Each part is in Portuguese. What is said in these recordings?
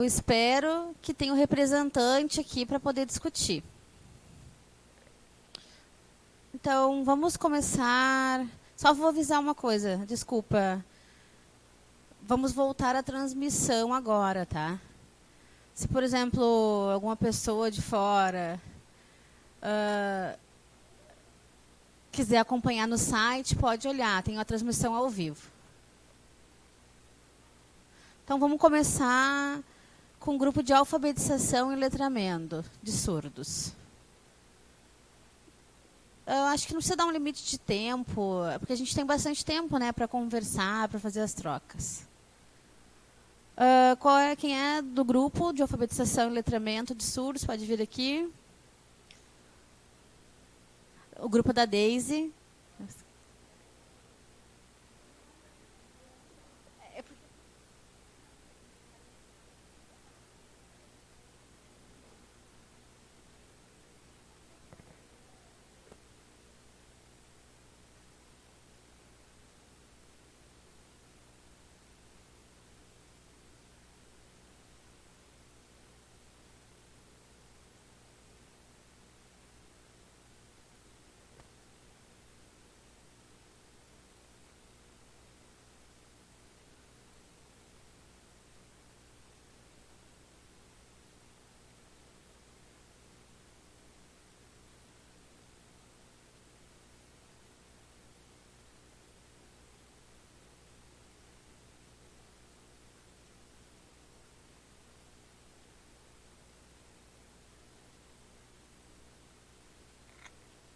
Eu espero que tenha um representante aqui para poder discutir. Então, vamos começar. Só vou avisar uma coisa, desculpa. Vamos voltar à transmissão agora, tá? Se, por exemplo, alguma pessoa de fora quiser acompanhar no site, pode olhar, tem uma transmissão ao vivo. Então, vamos começar com o grupo de alfabetização e letramento de surdos. Eu acho que não precisa dar um limite de tempo, porque a gente tem bastante tempo, né, para conversar, para fazer as trocas. Quem é do grupo de alfabetização e letramento de surdos? Pode vir aqui. O grupo da Daisy.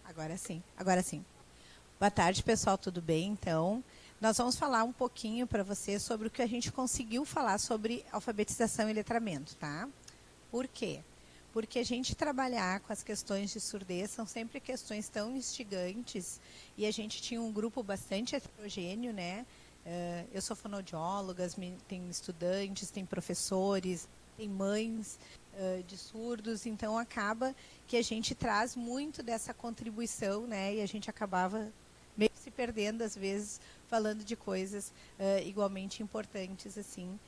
Agora sim, agora sim. Boa tarde, pessoal, tudo bem? Então, nós vamos falar um pouquinho para vocês sobre o que a gente conseguiu falar sobre alfabetização e letramento, tá? Por quê? Porque a gente trabalhar com as questões de surdez são sempre questões tão instigantes e a gente tinha um grupo bastante heterogêneo, né? Eu sou fonoaudióloga, tem estudantes, tem professores, tem mães de surdos, então acaba que a gente traz muito dessa contribuição, né? E a gente acabava meio se perdendo às vezes falando de coisas igualmente importantes assim,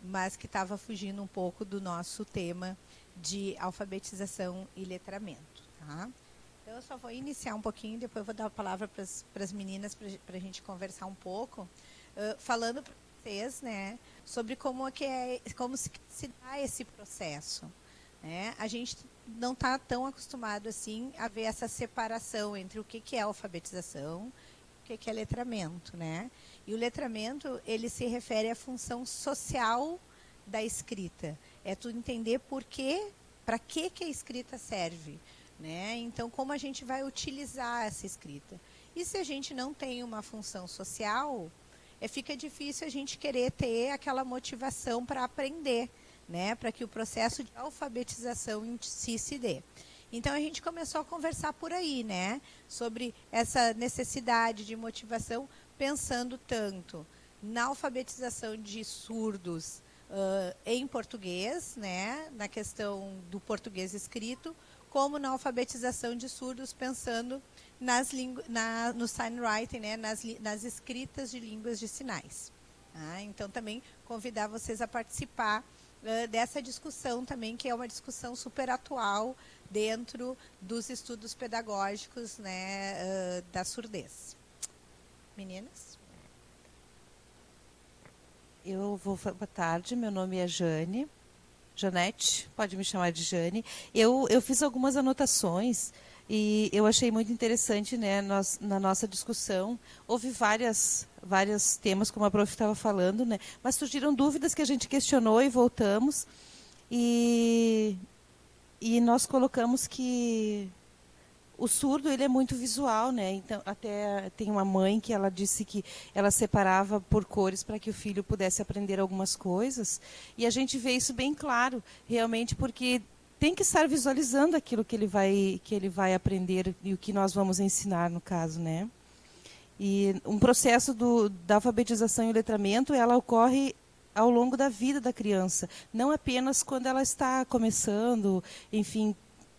mas que estava fugindo um pouco do nosso tema de alfabetização e letramento, tá? Então eu só vou iniciar um pouquinho, depois eu vou dar a palavra para as meninas para a gente conversar um pouco, falando para vocês, né, sobre como se dá esse processo, né? A gente não está tão acostumado assim a ver essa separação entre o que é alfabetização e o que é letramento, né? E o letramento ele se refere à função social da escrita. É tu entender para que a escrita serve, né? Então, como a gente vai utilizar essa escrita? E se a gente não tem uma função social, fica difícil a gente querer ter aquela motivação para aprender, né? Para que o processo de alfabetização em si se dê. Então, a gente começou a conversar por aí, né? Sobre essa necessidade de motivação, pensando tanto na alfabetização de surdos em português, né? Na questão do português escrito, como na alfabetização de surdos, pensando no sign writing, né? nas escritas de línguas de sinais. Tá? Então, também convidar vocês a participar dessa discussão também, que é uma discussão super atual dentro dos estudos pedagógicos, né, da surdez. Meninas? Boa tarde, meu nome é Janete, pode me chamar de Jane. Eu fiz algumas anotações e eu achei muito interessante, né, na nossa discussão. Houve vários temas, como a prof estava falando, né, mas surgiram dúvidas que a gente questionou e voltamos. E nós colocamos que o surdo ele é muito visual, né? Então até tem uma mãe que ela disse que ela separava por cores para que o filho pudesse aprender algumas coisas, e a gente vê isso bem claro, realmente, porque tem que estar visualizando aquilo que ele vai aprender e o que nós vamos ensinar no caso, né? E um processo da alfabetização e o letramento, ela ocorre ao longo da vida da criança, não apenas quando ela está começando, enfim,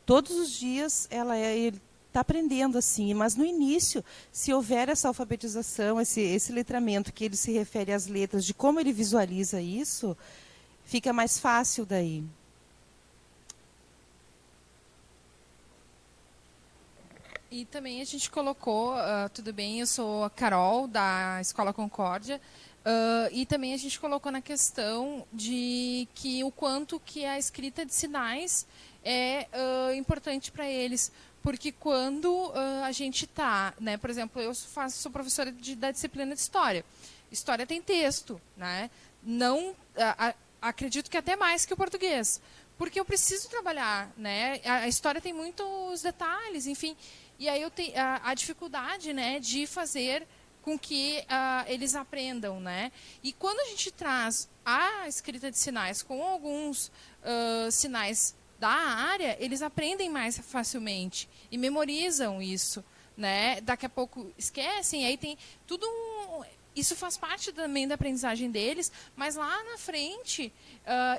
todos os dias ele está aprendendo assim, mas no início, se houver essa alfabetização, esse letramento que ele se refere às letras, de como ele visualiza isso, fica mais fácil daí. E também a gente colocou, tudo bem, eu sou a Carol, da Escola Concórdia, e também a gente colocou na questão de que o quanto que a escrita de sinais é importante para eles. Porque quando a gente está, né, por exemplo, eu sou professora da disciplina de História. História tem texto, né? Não, acredito que até mais que o português. Porque eu preciso trabalhar, né? A história tem muitos detalhes, enfim. E aí eu tenho a dificuldade, né, de fazer com que eles aprendam, né? E quando a gente traz a escrita de sinais com alguns sinais da área, eles aprendem mais facilmente e memorizam isso, né? Daqui a pouco esquecem, aí tem tudo isso faz parte também da aprendizagem deles, mas lá na frente,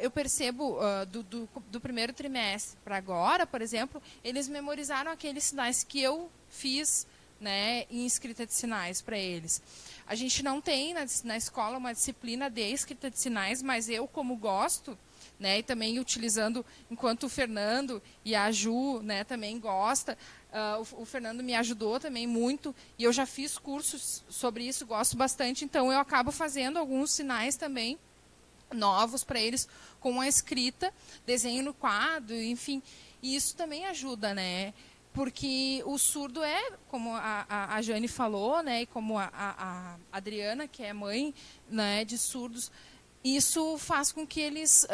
eu percebo, do primeiro trimestre para agora, por exemplo, eles memorizaram aqueles sinais que eu fiz, né, em escrita de sinais para eles. A gente não tem na escola uma disciplina de escrita de sinais, mas eu, como gosto, né, e também utilizando, enquanto o Fernando e a Ju, né, também gosta, o Fernando me ajudou também muito, e eu já fiz cursos sobre isso, gosto bastante, então eu acabo fazendo alguns sinais também novos para eles com a escrita, desenho no quadro, enfim, e isso também ajuda, né? Porque o surdo é, como a Jane falou, né, e como a Adriana, que é mãe, né, de surdos, isso faz com que eles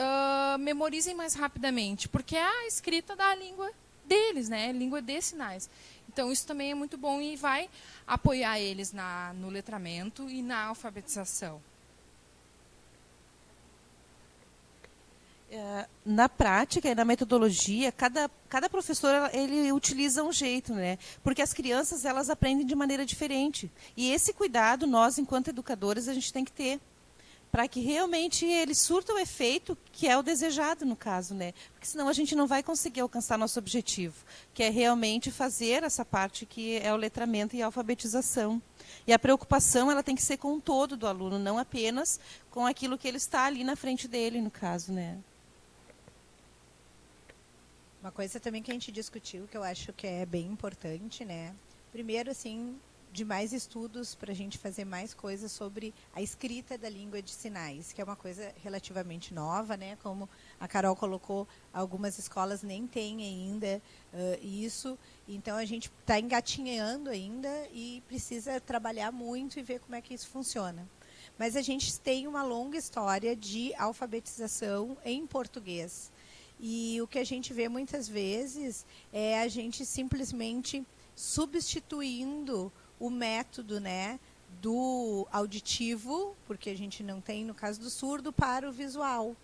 memorizem mais rapidamente, porque é a escrita da língua deles, né? Língua de sinais. Então, isso também é muito bom e vai apoiar eles no letramento e na alfabetização. Na prática e na metodologia, cada professor ele utiliza um jeito, né? Porque as crianças elas aprendem de maneira diferente. E esse cuidado, nós, enquanto educadores, a gente tem que ter, para que realmente ele surta o efeito que é o desejado no caso, né? Porque senão a gente não vai conseguir alcançar nosso objetivo, que é realmente fazer essa parte que é o letramento e a alfabetização. E a preocupação ela tem que ser com o todo do aluno, não apenas com aquilo que ele está ali na frente dele, no caso, né? Uma coisa também que a gente discutiu, que eu acho que é bem importante, né? Primeiro, assim, de mais estudos para a gente fazer mais coisas sobre a escrita da língua de sinais, que é uma coisa relativamente nova, né? Como a Carol colocou, algumas escolas nem têm ainda isso. Então, a gente está engatinhando ainda e precisa trabalhar muito e ver como é que isso funciona. Mas a gente tem uma longa história de alfabetização em português. E o que a gente vê muitas vezes é a gente simplesmente substituindo o método, né, do auditivo, porque a gente não tem, no caso do surdo, para o visual.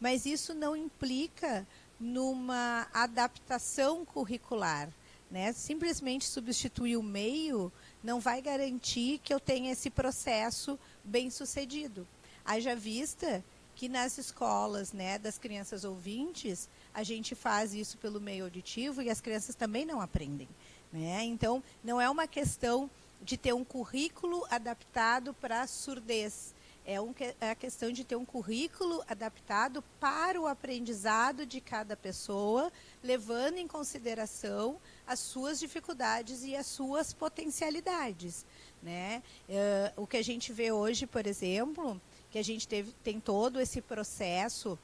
Mas isso não implica numa adaptação curricular, né? Simplesmente substituir o meio não vai garantir que eu tenha esse processo bem sucedido. Haja vista que nas escolas, né, das crianças ouvintes, a gente faz isso pelo meio auditivo e as crianças também não aprendem, né? Então, não é uma questão de ter um currículo adaptado para a surdez. É a questão de ter um currículo adaptado para o aprendizado de cada pessoa, levando em consideração as suas dificuldades e as suas potencialidades, né? O que a gente vê hoje, por exemplo, que a gente tem todo esse processo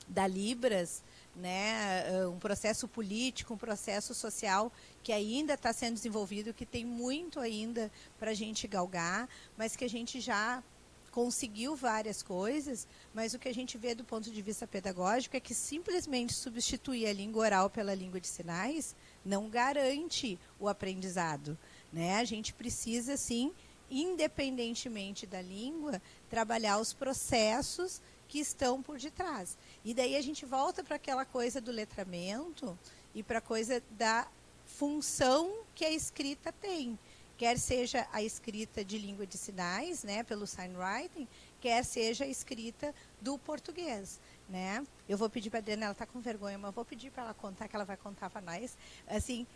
da Libras, né, um processo político, um processo social que ainda está sendo desenvolvido, que tem muito ainda para a gente galgar, mas que a gente já conseguiu várias coisas, mas o que a gente vê do ponto de vista pedagógico é que simplesmente substituir a língua oral pela língua de sinais não garante o aprendizado, né? A gente precisa, sim, independentemente da língua, trabalhar os processos que estão por detrás. E daí a gente volta para aquela coisa do letramento e para a coisa da função que a escrita tem. Quer seja a escrita de língua de sinais, né, pelo sign writing, quer seja a escrita do português, né? Eu vou pedir para a Adriana, ela está com vergonha, mas vou pedir para ela contar, que ela vai contar para nós. Assim,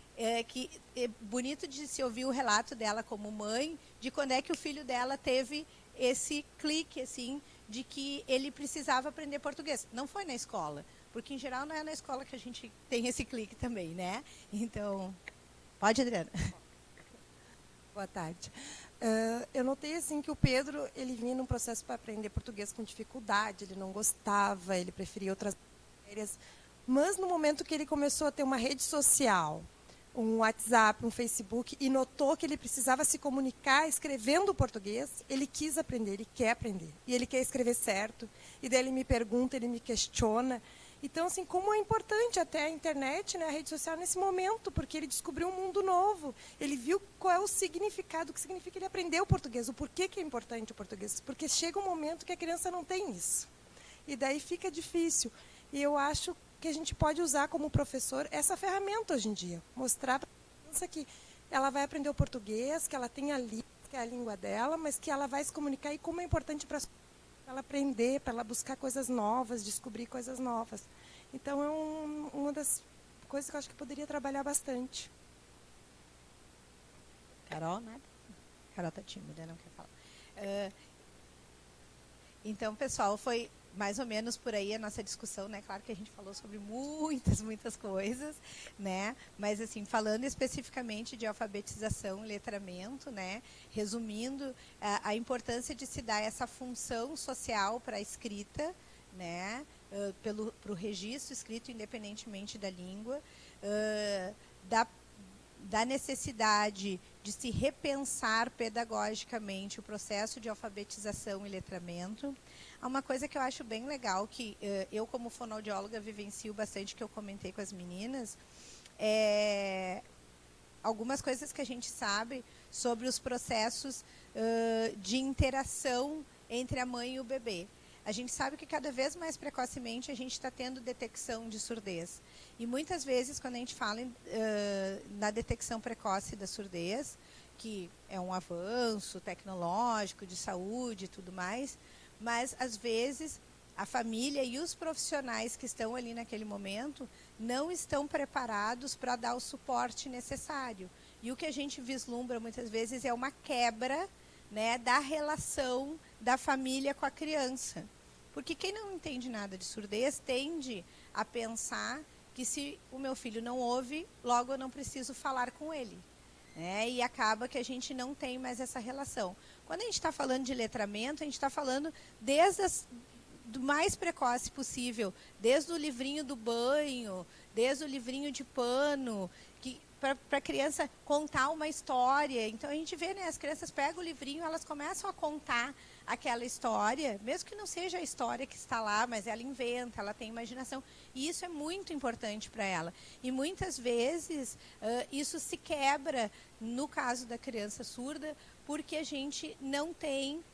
que é bonito de se ouvir o relato dela como mãe, de quando é que o filho dela teve esse clique, assim, de que ele precisava aprender português. Não foi na escola, porque em geral não é na escola que a gente tem esse clique também, né? Então, pode, Adriana. Boa tarde. Eu notei assim que o Pedro ele vinha num processo para aprender português com dificuldade, ele não gostava, ele preferia outras matérias, mas no momento que ele começou a ter uma rede social, um WhatsApp, um Facebook, e notou que ele precisava se comunicar escrevendo português, ele quis aprender, ele quer aprender. E ele quer escrever certo. E daí ele me pergunta, ele me questiona. Então, assim, como é importante até a internet, né, a rede social nesse momento, porque ele descobriu um mundo novo. Ele viu qual é o significado, o que significa ele aprender o português, o porquê que é importante o português. Porque chega um momento que a criança não tem isso. E daí fica difícil. E eu acho que a gente pode usar como professor essa ferramenta hoje em dia. Mostrar para a criança que ela vai aprender o português, que ela tem a língua, que é a língua dela, mas que ela vai se comunicar e como é importante para ela aprender, para ela buscar coisas novas, descobrir coisas novas. Então, é uma das coisas que eu acho que poderia trabalhar bastante. Carol, né? Carol está tímida, não quer falar. Então, pessoal, foi mais ou menos por aí a nossa discussão, né? Claro que a gente falou sobre muitas coisas, né? Mas, assim, falando especificamente de alfabetização e letramento, né? Resumindo, a importância de se dar essa função social para a escrita, né? Para o registro escrito, independentemente da língua, da necessidade de se repensar pedagogicamente o processo de alfabetização e letramento. Há uma coisa que eu acho bem legal, que eu, como fonoaudióloga, vivencio bastante, que eu comentei com as meninas, algumas coisas que a gente sabe sobre os processos de interação entre a mãe e o bebê. A gente sabe que cada vez mais precocemente a gente está tendo detecção de surdez. E muitas vezes, quando a gente fala na detecção precoce da surdez, que é um avanço tecnológico, de saúde e tudo mais, mas, às vezes, a família e os profissionais que estão ali naquele momento não estão preparados para dar o suporte necessário. E o que a gente vislumbra, muitas vezes, é uma quebra, né, da relação da família com a criança. Porque quem não entende nada de surdez tende a pensar que se o meu filho não ouve, logo eu não preciso falar com ele. E acaba que a gente não tem mais essa relação. Quando a gente está falando de letramento, a gente está falando do mais precoce possível, desde o livrinho do banho, desde o livrinho de pano, para a criança contar uma história. Então, a gente vê, né, as crianças pegam o livrinho, elas começam a contar aquela história, mesmo que não seja a história que está lá, mas ela inventa, ela tem imaginação. E isso é muito importante para ela. E muitas vezes isso se quebra, no caso da criança surda, porque a gente não tem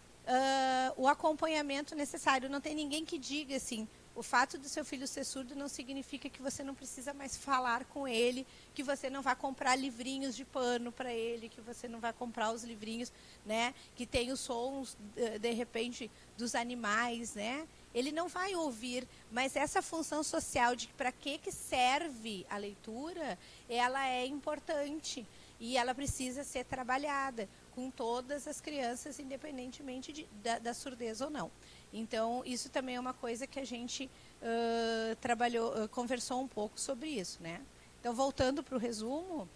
o acompanhamento necessário. Não tem ninguém que diga assim, o fato do seu filho ser surdo não significa que você não precisa mais falar com ele, que você não vai comprar livrinhos de pano para ele, que você não vai comprar os livrinhos, né, que tem os sons, de repente, dos animais, né? Ele não vai ouvir, mas essa função social de para que serve a leitura, ela é importante e ela precisa ser trabalhada com todas as crianças, independentemente da surdez ou não. Então, isso também é uma coisa que a gente conversou um pouco sobre isso, né? Então, voltando para o resumo,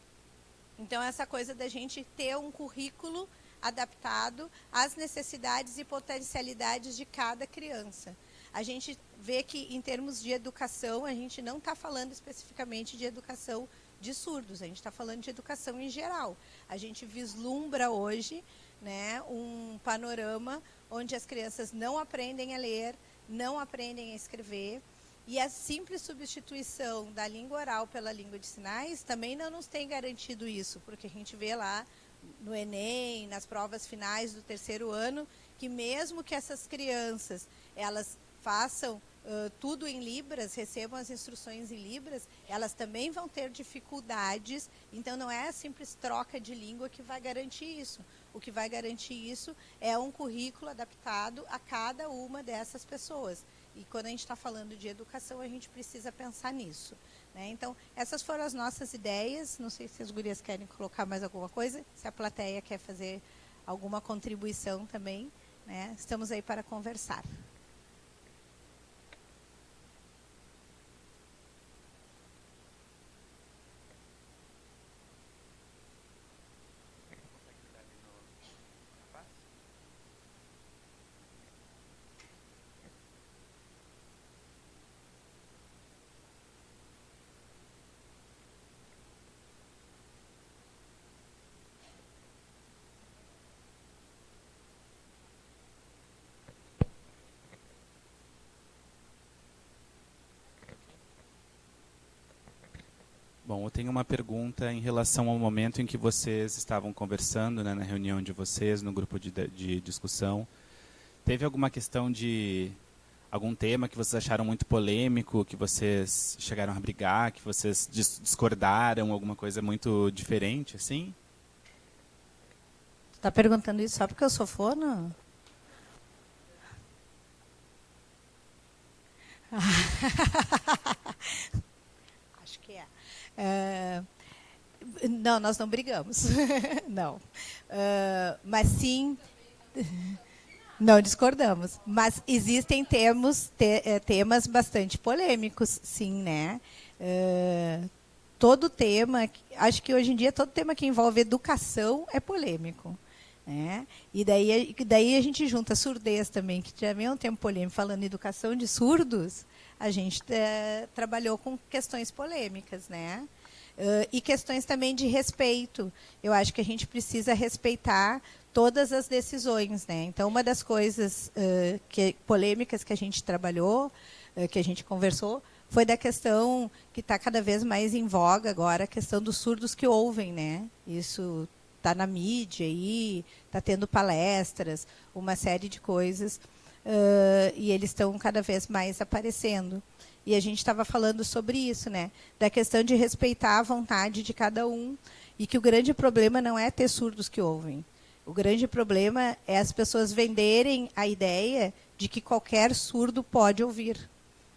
então essa coisa da gente ter um currículo adaptado às necessidades e potencialidades de cada criança. A gente vê que, em termos de educação, a gente não está falando especificamente de educação de surdos, a gente está falando de educação em geral. A gente vislumbra hoje, né, um panorama onde as crianças não aprendem a ler, não aprendem a escrever, e a simples substituição da língua oral pela língua de sinais também não nos tem garantido isso, porque a gente vê lá no Enem, nas provas finais do terceiro ano, que mesmo que essas crianças elas façam tudo em Libras, recebam as instruções em Libras, elas também vão ter dificuldades. Então, não é a simples troca de língua que vai garantir isso. O que vai garantir isso é um currículo adaptado a cada uma dessas pessoas. E quando a gente está falando de educação, a gente precisa pensar nisso, né? Então, essas foram as nossas ideias. Não sei se as gurias querem colocar mais alguma coisa, se a plateia quer fazer alguma contribuição também. né? Estamos aí para conversar. Bom, eu tenho uma pergunta em relação ao momento em que vocês estavam conversando, né, na reunião de vocês, no grupo de discussão. Teve alguma questão de algum tema que vocês acharam muito polêmico, que vocês chegaram a brigar, que vocês discordaram, alguma coisa muito diferente, assim? Tu tá perguntando isso só porque eu sou fono? Acho que é. Não, nós não brigamos. Não. Mas sim. Não discordamos. Mas existem temas bastante polêmicos, sim, né? Todo tema, acho que hoje em dia todo tema que envolve educação é polêmico. Né? E daí a gente junta surdez também, que também é um tema polêmico. Falando em educação de surdos, a gente trabalhou com questões polêmicas, né? E questões também de respeito. Eu acho que a gente precisa respeitar todas as decisões, né? Então, uma das coisas polêmicas que a gente trabalhou, que a gente conversou, foi da questão que está cada vez mais em voga agora, a questão dos surdos que ouvem, né? Isso está na mídia aí, está tendo palestras, uma série de coisas, e eles estão cada vez mais aparecendo. E a gente estava falando sobre isso, né? Da questão de respeitar a vontade de cada um, e que o grande problema não é ter surdos que ouvem. O grande problema é as pessoas venderem a ideia de que qualquer surdo pode ouvir,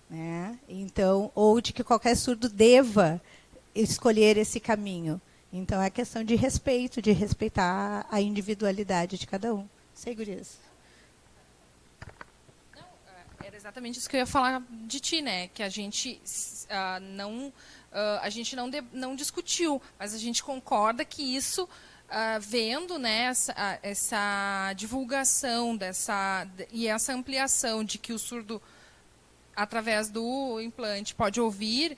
né? Então, ou de que qualquer surdo deva escolher esse caminho. Então, é questão de respeito, de respeitar a individualidade de cada um. Sei, gurias. Era exatamente isso que eu ia falar de ti, né? Que a gente não discutiu, mas a gente concorda que isso, vendo, né, essa divulgação e essa ampliação de que o surdo, através do implante, pode ouvir,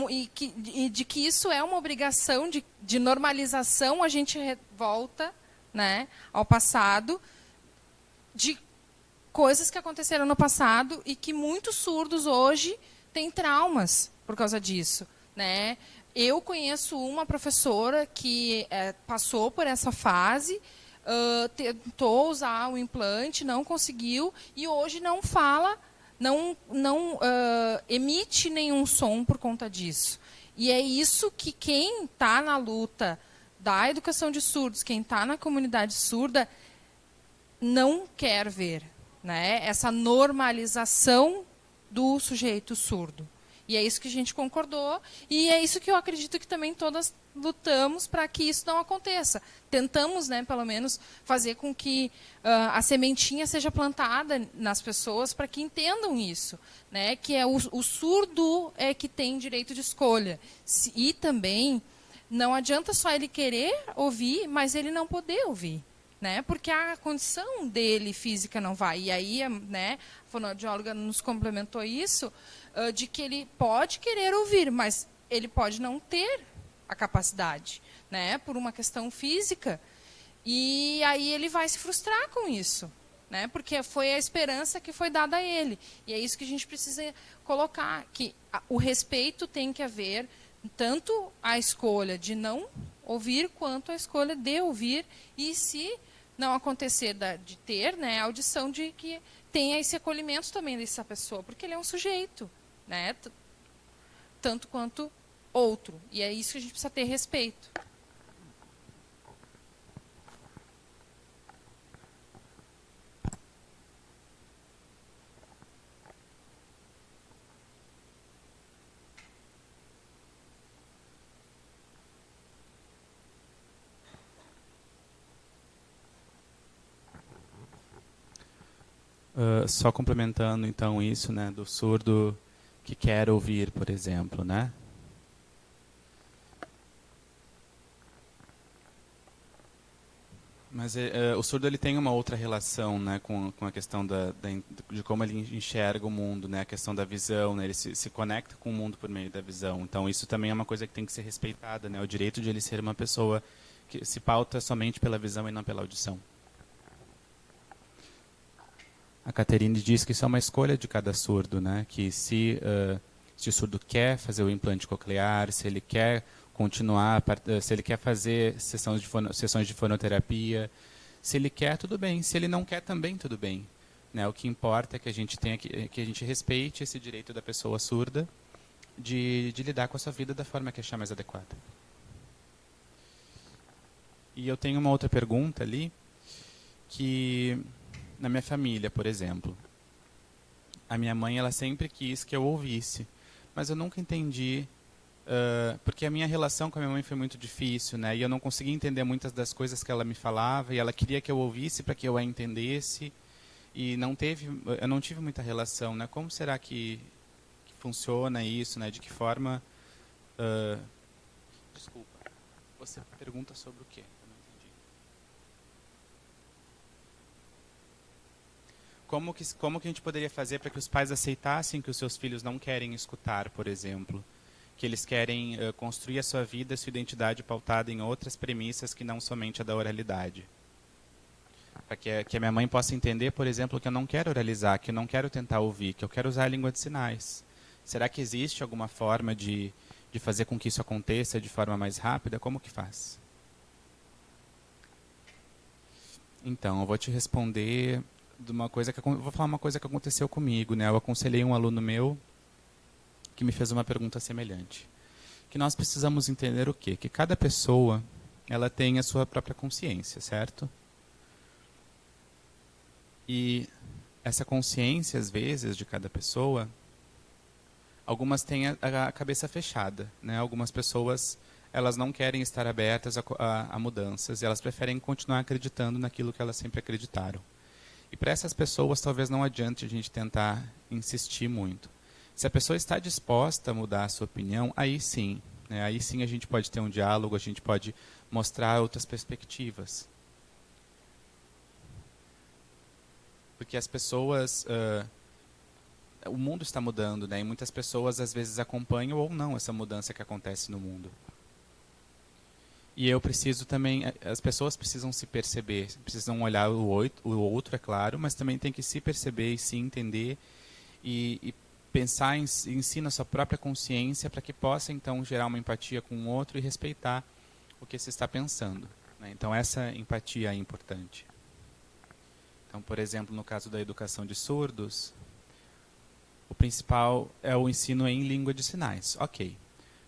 e de que isso é uma obrigação de normalização, a gente volta, né, ao passado, de coisas que aconteceram no passado e que muitos surdos hoje têm traumas por causa disso, né? Eu conheço uma professora que passou por essa fase, tentou usar o implante, não conseguiu e hoje não fala, não emite nenhum som por conta disso. E é isso que quem está na luta da educação de surdos, quem está na comunidade surda, não quer ver, né? Essa normalização do sujeito surdo. E é isso que a gente concordou, e é isso que eu acredito que também todas lutamos para que isso não aconteça. Tentamos, né, pelo menos, fazer com que a sementinha seja plantada nas pessoas para que entendam isso, né? Que é o surdo é que tem direito de escolha. E também não adianta só ele querer ouvir, mas ele não poder ouvir. Né? Porque a condição dele física não vai. E aí, né, a fonoaudióloga nos complementou isso, de que ele pode querer ouvir, mas ele pode não ter a capacidade, né, por uma questão física. E aí ele vai se frustrar com isso, né, porque foi a esperança que foi dada a ele. E é isso que a gente precisa colocar, que o respeito tem que haver, tanto a escolha de não ouvir, quanto a escolha de ouvir, e se não acontecer de ter, né, a audição, de que tenha esse acolhimento também dessa pessoa, porque ele é um sujeito, né, tanto quanto outro. E é isso que a gente precisa ter respeito. Só complementando então isso, né, do surdo que quer ouvir, por exemplo, né? Mas o surdo ele tem uma outra relação, né, com a questão de como ele enxerga o mundo, né, a questão da visão, né, ele se conecta com o mundo por meio da visão. Então isso também é uma coisa que tem que ser respeitada, né, o direito de ele ser uma pessoa que se pauta somente pela visão e não pela audição. A Caterine diz que isso é uma escolha de cada surdo, né, que se o surdo quer fazer o implante coclear, se ele quer continuar, se ele quer fazer sessões de fonoterapia, se ele quer, tudo bem. Se ele não quer, também tudo bem. Né? O que importa é que a gente tenha que a gente respeite esse direito da pessoa surda de lidar com a sua vida da forma que achar mais adequada. E eu tenho uma outra pergunta ali, que na minha família, por exemplo, a minha mãe ela sempre quis que eu ouvisse, mas eu nunca entendi. Porque a minha relação com a minha mãe foi muito difícil, né? E eu não conseguia entender muitas das coisas que ela me falava, e ela queria que eu ouvisse para que eu a entendesse, e eu não tive muita relação, né? Como será que funciona isso, né? De que forma... Desculpa, você pergunta sobre o quê? Eu não entendi. Como que a gente poderia fazer para que os pais aceitassem que os seus filhos não querem escutar, por exemplo? Que eles querem construir a sua vida, a sua identidade pautada em outras premissas que não somente a da oralidade. Para que a minha mãe possa entender, por exemplo, que eu não quero oralizar, que eu não quero tentar ouvir, que eu quero usar a língua de sinais. Será que existe alguma forma de fazer com que isso aconteça de forma mais rápida? Como que faz? Então, eu vou te responder de uma coisa vou falar uma coisa que aconteceu comigo, né? Eu aconselhei um aluno meu que me fez uma pergunta semelhante. Que nós precisamos entender o quê? Que cada pessoa ela tem a sua própria consciência, certo? E essa consciência, às vezes, de cada pessoa, algumas têm a cabeça fechada, né? Algumas pessoas elas não querem estar abertas a mudanças, e elas preferem continuar acreditando naquilo que elas sempre acreditaram. E para essas pessoas, talvez não adiante a gente tentar insistir muito. Se a pessoa está disposta a mudar a sua opinião, aí sim. Né? Aí sim a gente pode ter um diálogo, a gente pode mostrar outras perspectivas. Porque as pessoas... o mundo está mudando, né? E muitas pessoas às vezes acompanham ou não essa mudança que acontece no mundo. E eu preciso também... As pessoas precisam se perceber, precisam olhar o outro, é claro, mas também tem que se perceber e se entender e pensar em si na sua própria consciência para que possa, então, gerar uma empatia com o outro e respeitar o que se está pensando. Né? Então, essa empatia é importante. Então, por exemplo, no caso da educação de surdos, o principal é o ensino em língua de sinais. Ok.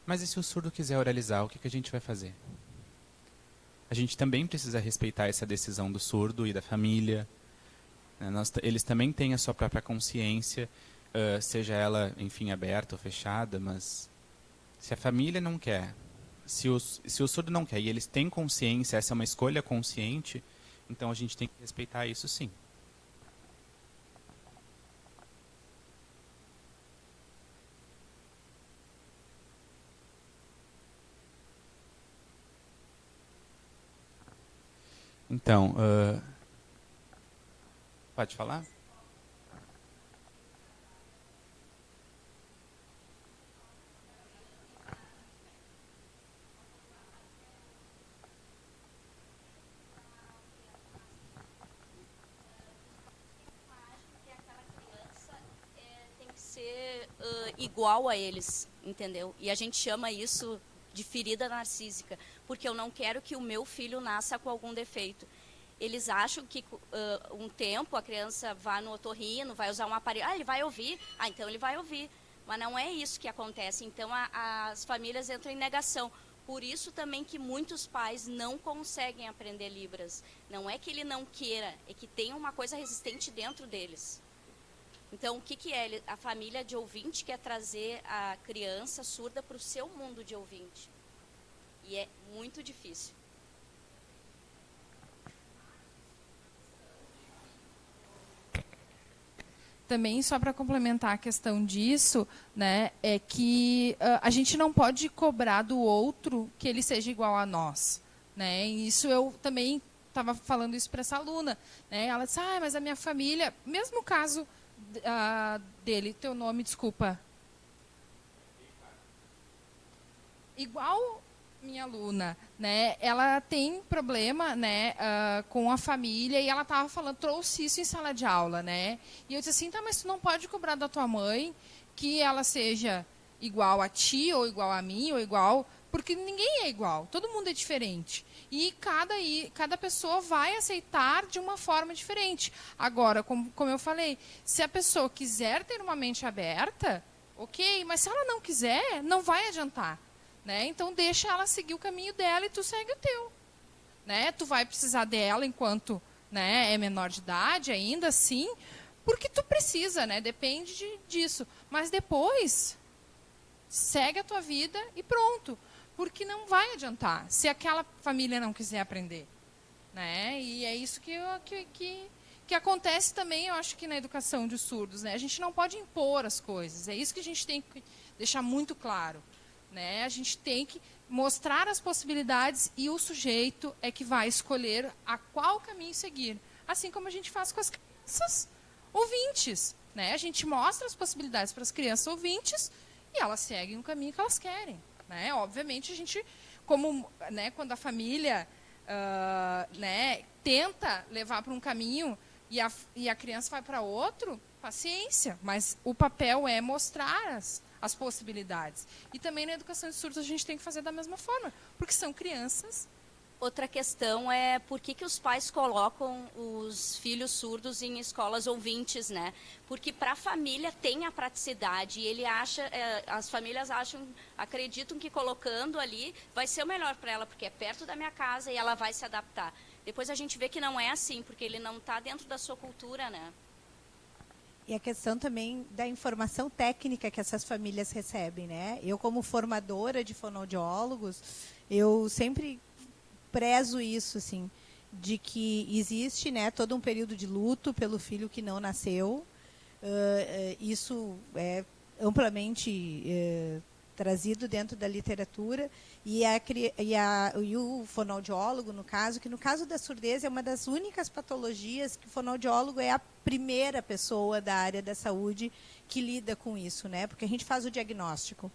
Mas e se o surdo quiser oralizar, o que a gente vai fazer? A gente também precisa respeitar essa decisão do surdo e da família. Né? Eles também têm a sua própria consciência, seja ela, enfim, aberta ou fechada, mas se a família não quer, se o surdo não quer e eles têm consciência, essa é uma escolha consciente, então a gente tem que respeitar isso sim. Então, pode falar? Igual a eles, entendeu? E a gente chama isso de ferida narcísica, porque eu não quero que o meu filho nasça com algum defeito. Eles acham que um tempo a criança vai no otorrino, vai usar um aparelho, ele vai ouvir, então ele vai ouvir. Mas não é isso que acontece. Então as famílias entram em negação. Por isso também que muitos pais não conseguem aprender Libras. Não é que ele não queira, é que tem uma coisa resistente dentro deles. Então, o que é? A família de ouvinte quer trazer a criança surda para o seu mundo de ouvinte. E é muito difícil. também, só para complementar a questão disso, né, é que a gente não pode cobrar do outro que ele seja igual a nós. Né? E isso eu também estava falando isso para essa aluna. Né? Ela disse, mas a minha família... Mesmo caso dele, teu nome, desculpa. Igual minha aluna, né? Ela tem problema, né, com a família e ela estava falando, trouxe isso em sala de aula, né? E eu disse assim, tá, mas tu não pode cobrar da tua mãe que ela seja igual a ti ou igual a mim ou igual, porque ninguém é igual, todo mundo é diferente. E cada pessoa vai aceitar de uma forma diferente. Agora, como eu falei, se a pessoa quiser ter uma mente aberta, ok, mas se ela não quiser, não vai adiantar. Né? Então, deixa ela seguir o caminho dela e tu segue o teu. Né? Tu vai precisar dela enquanto, né, é menor de idade, ainda assim, porque tu precisa, né? Depende disso. Mas depois, segue a tua vida e pronto. Porque não vai adiantar se aquela família não quiser aprender. Né? E é isso que acontece também, eu acho que na educação de surdos. Né? A gente não pode impor as coisas. É isso que a gente tem que deixar muito claro. Né? A gente tem que mostrar as possibilidades e o sujeito é que vai escolher a qual caminho seguir. Assim como a gente faz com as crianças ouvintes. Né? A gente mostra as possibilidades para as crianças ouvintes e elas seguem o caminho que elas querem. Né? Obviamente, a gente, como, né, quando a família né, tenta levar para um caminho e a criança vai para outro, paciência. Mas o papel é mostrar as possibilidades. E também na educação de surdos a gente tem que fazer da mesma forma, porque são crianças. Outra questão é por que os pais colocam os filhos surdos em escolas ouvintes, né? Porque para a família tem a praticidade e ele acha, as famílias acreditam que colocando ali vai ser o melhor para ela, porque é perto da minha casa e ela vai se adaptar. Depois a gente vê que não é assim, porque ele não está dentro da sua cultura, né? E a questão também da informação técnica que essas famílias recebem, né? Eu, como formadora de fonoaudiólogos, eu sempre prezo isso, assim, de que existe, né, todo um período de luto pelo filho que não nasceu. Isso é amplamente trazido dentro da literatura e o fonoaudiólogo, no caso, que no caso da surdez é uma das únicas patologias que o fonoaudiólogo é a primeira pessoa da área da saúde que lida com isso, né? Porque a gente faz o diagnóstico.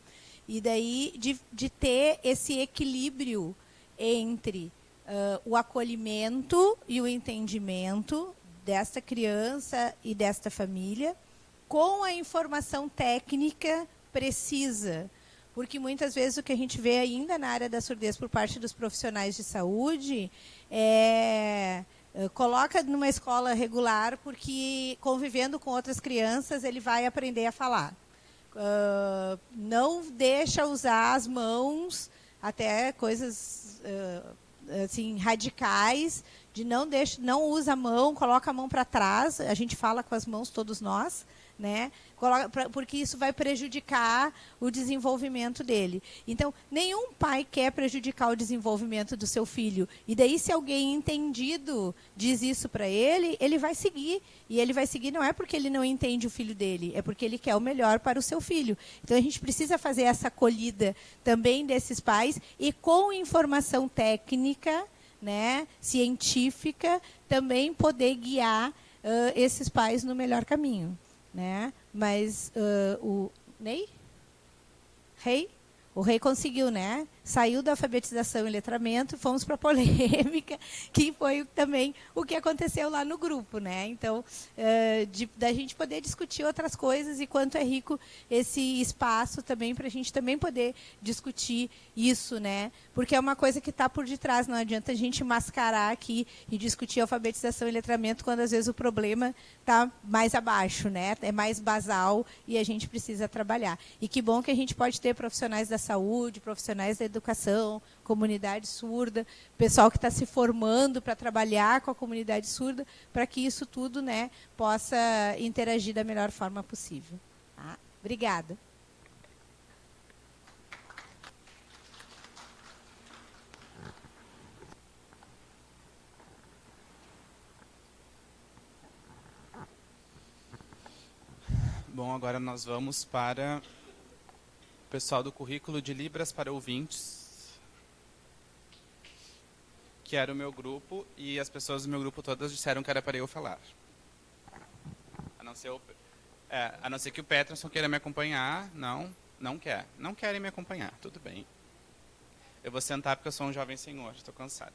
E daí de ter esse equilíbrio entre o acolhimento e o entendimento desta criança e desta família com a informação técnica precisa. Porque muitas vezes o que a gente vê ainda na área da surdez por parte dos profissionais de saúde coloca numa escola regular porque convivendo com outras crianças ele vai aprender a falar. Não deixa usar as mãos, até coisas assim radicais, de não usa a mão, coloca a mão para trás, a gente fala com as mãos todos nós, né? Porque isso vai prejudicar o desenvolvimento dele. Então, nenhum pai quer prejudicar o desenvolvimento do seu filho. E daí, se alguém entendido diz isso para ele, ele vai seguir. E ele vai seguir não é porque ele não entende o filho dele, é porque ele quer o melhor para o seu filho. Então, a gente precisa fazer essa acolhida também desses pais e com informação técnica, né, científica, também poder guiar esses pais no melhor caminho. Né? Mas o Ney? Rei? O Rei conseguiu, né? Saiu da alfabetização e letramento, fomos para a polêmica, que foi também o que aconteceu lá no grupo, né? Então, da gente poder discutir outras coisas e quanto é rico esse espaço também para a gente também poder discutir isso, né? Porque é uma coisa que está por detrás, não adianta a gente mascarar aqui e discutir alfabetização e letramento quando às vezes o problema está mais abaixo, né? É mais basal e a gente precisa trabalhar. E que bom que a gente pode ter profissionais da saúde, profissionais da educação, comunidade surda, pessoal que está se formando para trabalhar com a comunidade surda, para que isso tudo, né, possa interagir da melhor forma possível. Tá? Obrigada. Então, agora nós vamos para o pessoal do currículo de Libras para ouvintes, que era o meu grupo, e as pessoas do meu grupo todas disseram que era para eu falar. A não ser que o Peterson queira me acompanhar. Não quer. Não querem me acompanhar. Tudo bem. Eu vou sentar porque eu sou um jovem senhor. Estou cansado.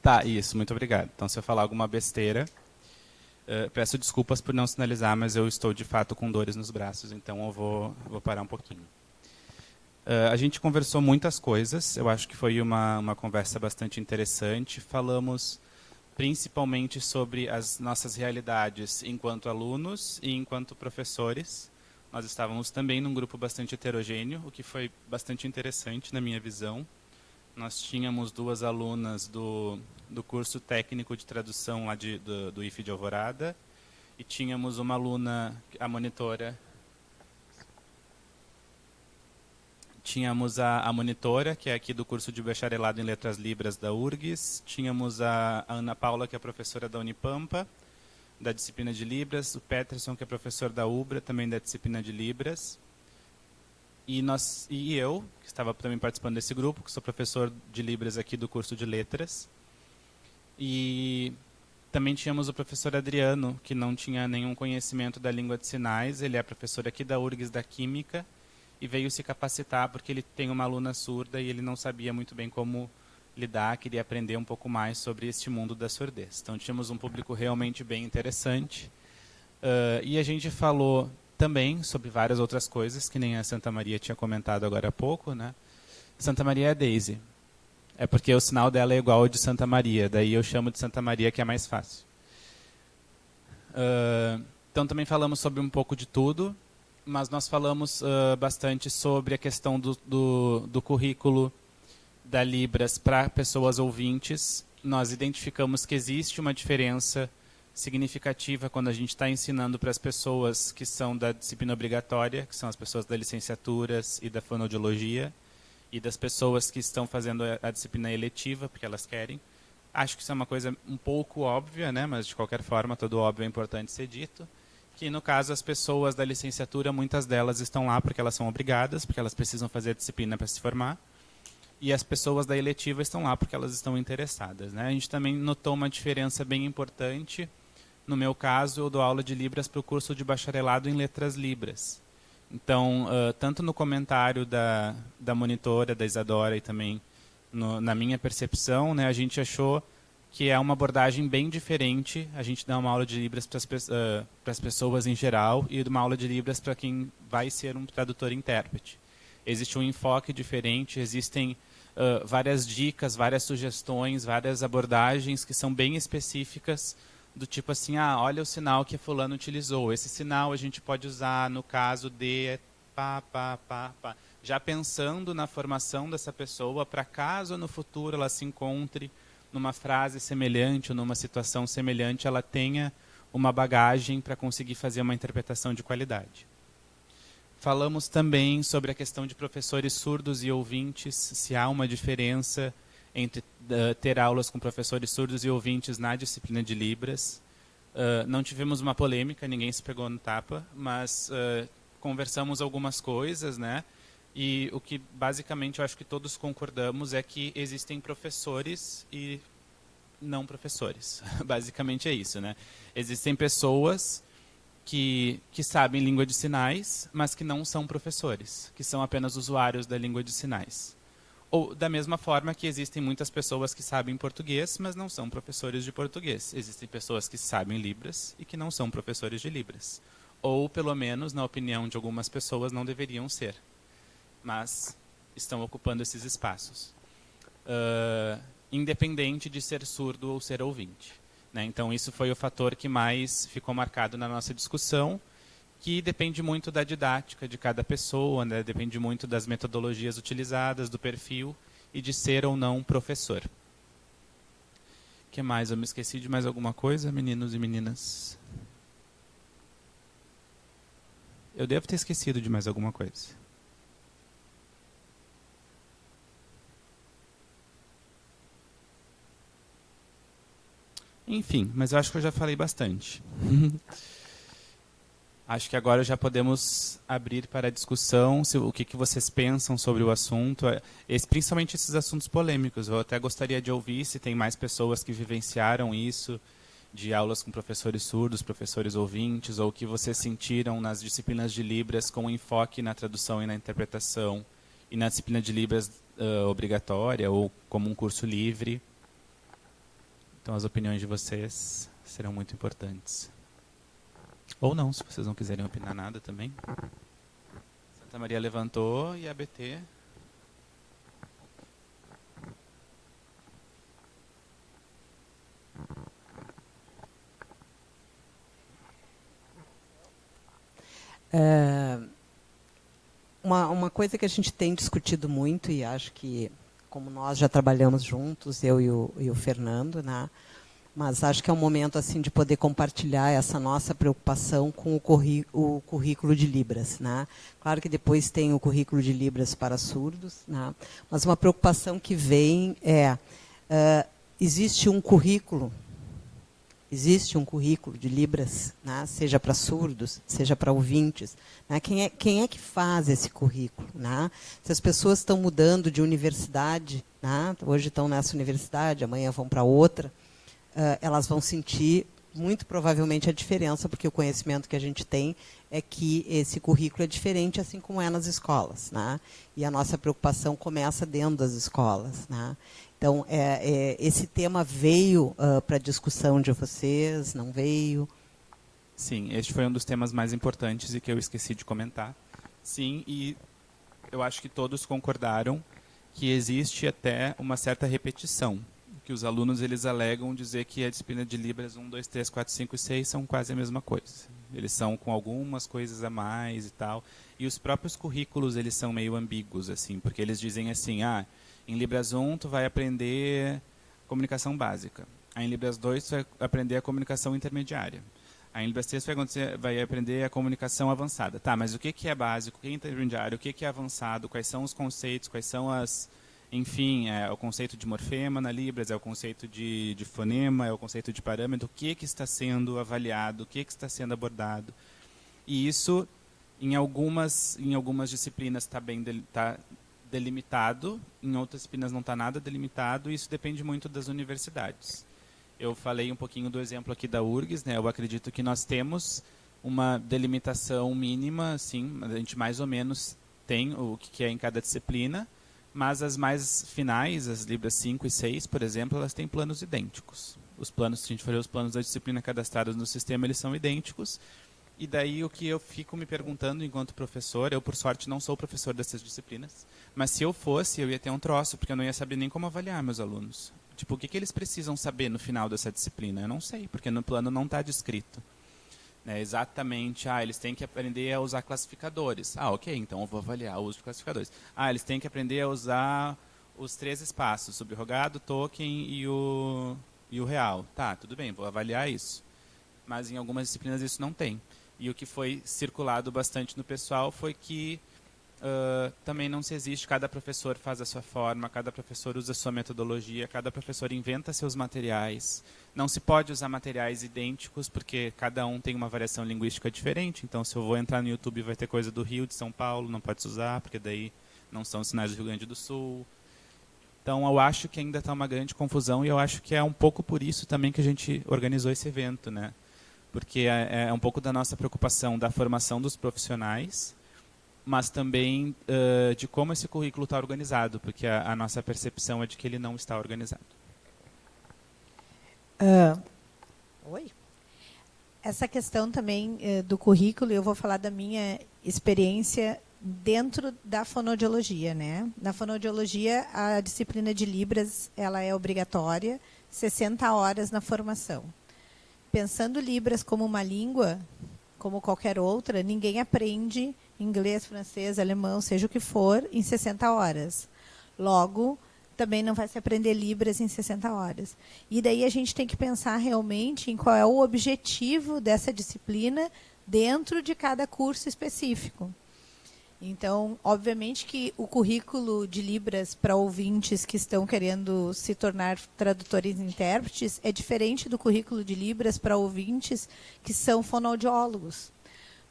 Tá, isso. Muito obrigado. Então, se eu falar alguma besteira, peço desculpas por não sinalizar, mas eu estou, de fato, com dores nos braços, então eu vou parar um pouquinho. A gente conversou muitas coisas. Eu acho que foi uma conversa bastante interessante. Falamos principalmente sobre as nossas realidades enquanto alunos e enquanto professores. Nós estávamos também num grupo bastante heterogêneo, o que foi bastante interessante na minha visão. Nós tínhamos 2 alunas do curso técnico de tradução lá do IFE de Alvorada, e tínhamos uma aluna, a monitora. Tínhamos a monitora, que é aqui do curso de bacharelado em Letras Libras da URGS. Tínhamos a Ana Paula, que é professora da Unipampa, da disciplina de Libras. O Peterson, que é professor da UBRA, também da disciplina de Libras. E eu, que estava também participando desse grupo, que sou professor de Libras aqui do curso de Letras. E também tínhamos o professor Adriano, que não tinha nenhum conhecimento da língua de sinais. Ele é professor aqui da URGS da Química, e veio se capacitar porque ele tem uma aluna surda e ele não sabia muito bem como lidar, queria aprender um pouco mais sobre este mundo da surdez. Então, tínhamos um público realmente bem interessante. E a gente falou também sobre várias outras coisas, que nem a Santa Maria tinha comentado agora há pouco, né? Santa Maria é Daisy. É porque o sinal dela é igual ao de Santa Maria, daí eu chamo de Santa Maria, que é mais fácil. Então, também falamos sobre um pouco de tudo, mas nós falamos bastante sobre a questão do currículo da Libras para pessoas ouvintes. Nós identificamos que existe uma diferença significativa quando a gente está ensinando para as pessoas que são da disciplina obrigatória, que são as pessoas da licenciaturas e da fonoaudiologia, e das pessoas que estão fazendo a disciplina eletiva, porque elas querem. Acho que isso é uma coisa um pouco óbvia, né? Mas de qualquer forma, todo óbvio é importante ser dito. Que, no caso, as pessoas da licenciatura, muitas delas estão lá porque elas são obrigadas, porque elas precisam fazer a disciplina para se formar. E as pessoas da eletiva estão lá porque elas estão interessadas, né? A gente também notou uma diferença bem importante. No meu caso, eu dou aula de Libras para o curso de bacharelado em Letras Libras. Então, tanto no comentário da monitora, da Isadora, e também na minha percepção, né, a gente achou que é uma abordagem bem diferente. A gente dá uma aula de Libras para as pessoas em geral e uma aula de Libras para quem vai ser um tradutor e intérprete. Existe um enfoque diferente, existem várias dicas, várias sugestões, várias abordagens que são bem específicas, do tipo assim, olha o sinal que a fulano utilizou. Esse sinal a gente pode usar no caso de pá, pá, pá, pá. Já pensando na formação dessa pessoa, para caso no futuro ela se encontre numa frase semelhante ou numa situação semelhante, ela tenha uma bagagem para conseguir fazer uma interpretação de qualidade. Falamos também sobre a questão de professores surdos e ouvintes, se há uma diferença entre ter aulas com professores surdos e ouvintes na disciplina de Libras. Não tivemos uma polêmica, ninguém se pegou no tapa, mas conversamos algumas coisas, né? E o que basicamente eu acho que todos concordamos é que existem professores e não professores. Basicamente é isso, né? Existem pessoas que sabem língua de sinais, mas que não são professores, que são apenas usuários da língua de sinais. Ou da mesma forma que existem muitas pessoas que sabem português, mas não são professores de português. Existem pessoas que sabem Libras e que não são professores de Libras. Ou, pelo menos, na opinião de algumas pessoas, não deveriam ser, mas estão ocupando esses espaços, independente de ser surdo ou ser ouvinte, né? Então, isso foi o fator que mais ficou marcado na nossa discussão, que depende muito da didática de cada pessoa, né? Depende muito das metodologias utilizadas, do perfil e de ser ou não professor. O que mais? Eu me esqueci de mais alguma coisa, meninos e meninas? Eu devo ter esquecido de mais alguma coisa. Enfim, mas eu acho que eu já falei bastante. Acho que agora já podemos abrir para a discussão o que vocês pensam sobre o assunto, principalmente esses assuntos polêmicos. Eu até gostaria de ouvir se tem mais pessoas que vivenciaram isso, de aulas com professores surdos, professores ouvintes, ou o que vocês sentiram nas disciplinas de Libras com enfoque na tradução e na interpretação, e na disciplina de Libras obrigatória ou como um curso livre. Então as opiniões de vocês serão muito importantes. Ou não, se vocês não quiserem opinar nada também. Santa Maria levantou e a BT... Uma coisa que a gente tem discutido muito, e acho que, como nós já trabalhamos juntos, eu e o Fernando, né, mas acho que é um momento assim de poder compartilhar essa nossa preocupação com o currículo de Libras. Né? Claro que depois tem o currículo de Libras para surdos, né, mas uma preocupação que vem existe um currículo de Libras, né, seja para surdos, seja para ouvintes. Né, quem é que faz esse currículo? Né? Se as pessoas estão mudando de universidade, né, hoje estão nessa universidade, amanhã vão para outra, elas vão sentir muito provavelmente a diferença, porque o conhecimento que a gente tem é que esse currículo é diferente, assim como é nas escolas. Né? E a nossa preocupação começa dentro das escolas. Né? Então, esse tema veio para a discussão de vocês, não veio? Sim, este foi um dos temas mais importantes e que eu esqueci de comentar. Sim, e eu acho que todos concordaram que existe até uma certa repetição, que os alunos eles alegam dizer que a disciplina de Libras 1, 2, 3, 4, 5 e 6 são quase a mesma coisa. Eles são com algumas coisas a mais e tal. E os próprios currículos eles são meio ambíguos, assim, porque eles dizem assim, em Libras 1 tu vai aprender comunicação básica. Aí em Libras 2 tu vai aprender a comunicação intermediária. Aí em Libras 3 tu vai aprender a comunicação avançada. Tá, mas o que é básico, o que é intermediário, o que é avançado, quais são os conceitos, quais são as... Enfim, é o conceito de morfema na Libras, é o conceito de fonema, é o conceito de parâmetro, o que está sendo avaliado, o que está sendo abordado. E isso, em algumas disciplinas está bem delimitado, em outras disciplinas não está nada delimitado, e isso depende muito das universidades. Eu falei um pouquinho do exemplo aqui da URGS, né? Eu acredito que nós temos uma delimitação mínima, assim, a gente mais ou menos tem o que é em cada disciplina, mas as mais finais, as Libras 5 e 6, por exemplo, elas têm planos idênticos. Os planos, se a gente for ver os planos da disciplina cadastrados no sistema, eles são idênticos. E daí o que eu fico me perguntando enquanto professor, eu por sorte não sou professor dessas disciplinas, mas se eu fosse, eu ia ter um troço, porque eu não ia saber nem como avaliar meus alunos. Tipo, o que eles precisam saber no final dessa disciplina? Eu não sei, porque no plano não está descrito. Exatamente, eles têm que aprender a usar classificadores. Ok, então eu vou avaliar o uso de classificadores. Eles têm que aprender a usar os 3 espaços, subrogado, token e o real. Tá, tudo bem, vou avaliar isso. Mas em algumas disciplinas isso não tem. E o que foi circulado bastante no pessoal foi que também não se existe, cada professor faz a sua forma, cada professor usa a sua metodologia, cada professor inventa seus materiais. Não se pode usar materiais idênticos, porque cada um tem uma variação linguística diferente. Então, se eu vou entrar no YouTube, vai ter coisa do Rio, de São Paulo, não pode se usar, porque daí não são sinais do Rio Grande do Sul. Então, eu acho que ainda está uma grande confusão, e eu acho que é um pouco por isso também que a gente organizou esse evento, né? Porque é um pouco da nossa preocupação da formação dos profissionais, mas também de como esse currículo está organizado, porque a nossa percepção é de que ele não está organizado. Oi? Essa questão também do currículo, eu vou falar da minha experiência dentro da fonoaudiologia, né? Na fonoaudiologia, a disciplina de Libras ela é obrigatória, 60 horas na formação. Pensando Libras como uma língua, como qualquer outra, ninguém aprende inglês, francês, alemão, seja o que for, em 60 horas. Logo, também não vai se aprender Libras em 60 horas. E daí a gente tem que pensar realmente em qual é o objetivo dessa disciplina dentro de cada curso específico. Então, obviamente que o currículo de Libras para ouvintes que estão querendo se tornar tradutores e intérpretes é diferente do currículo de Libras para ouvintes que são fonoaudiólogos,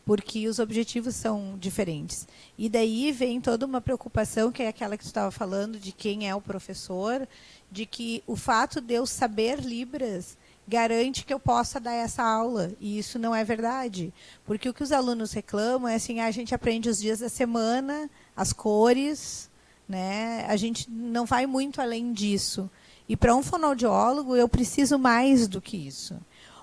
porque os objetivos são diferentes. E daí vem toda uma preocupação, que é aquela que tu estava falando, de quem é o professor, de que o fato de eu saber Libras garante que eu possa dar essa aula, e isso não é verdade. Porque o que os alunos reclamam é assim, a gente aprende os dias da semana, as cores, né? A gente não vai muito além disso. E para um fonoaudiólogo, eu preciso mais do que isso.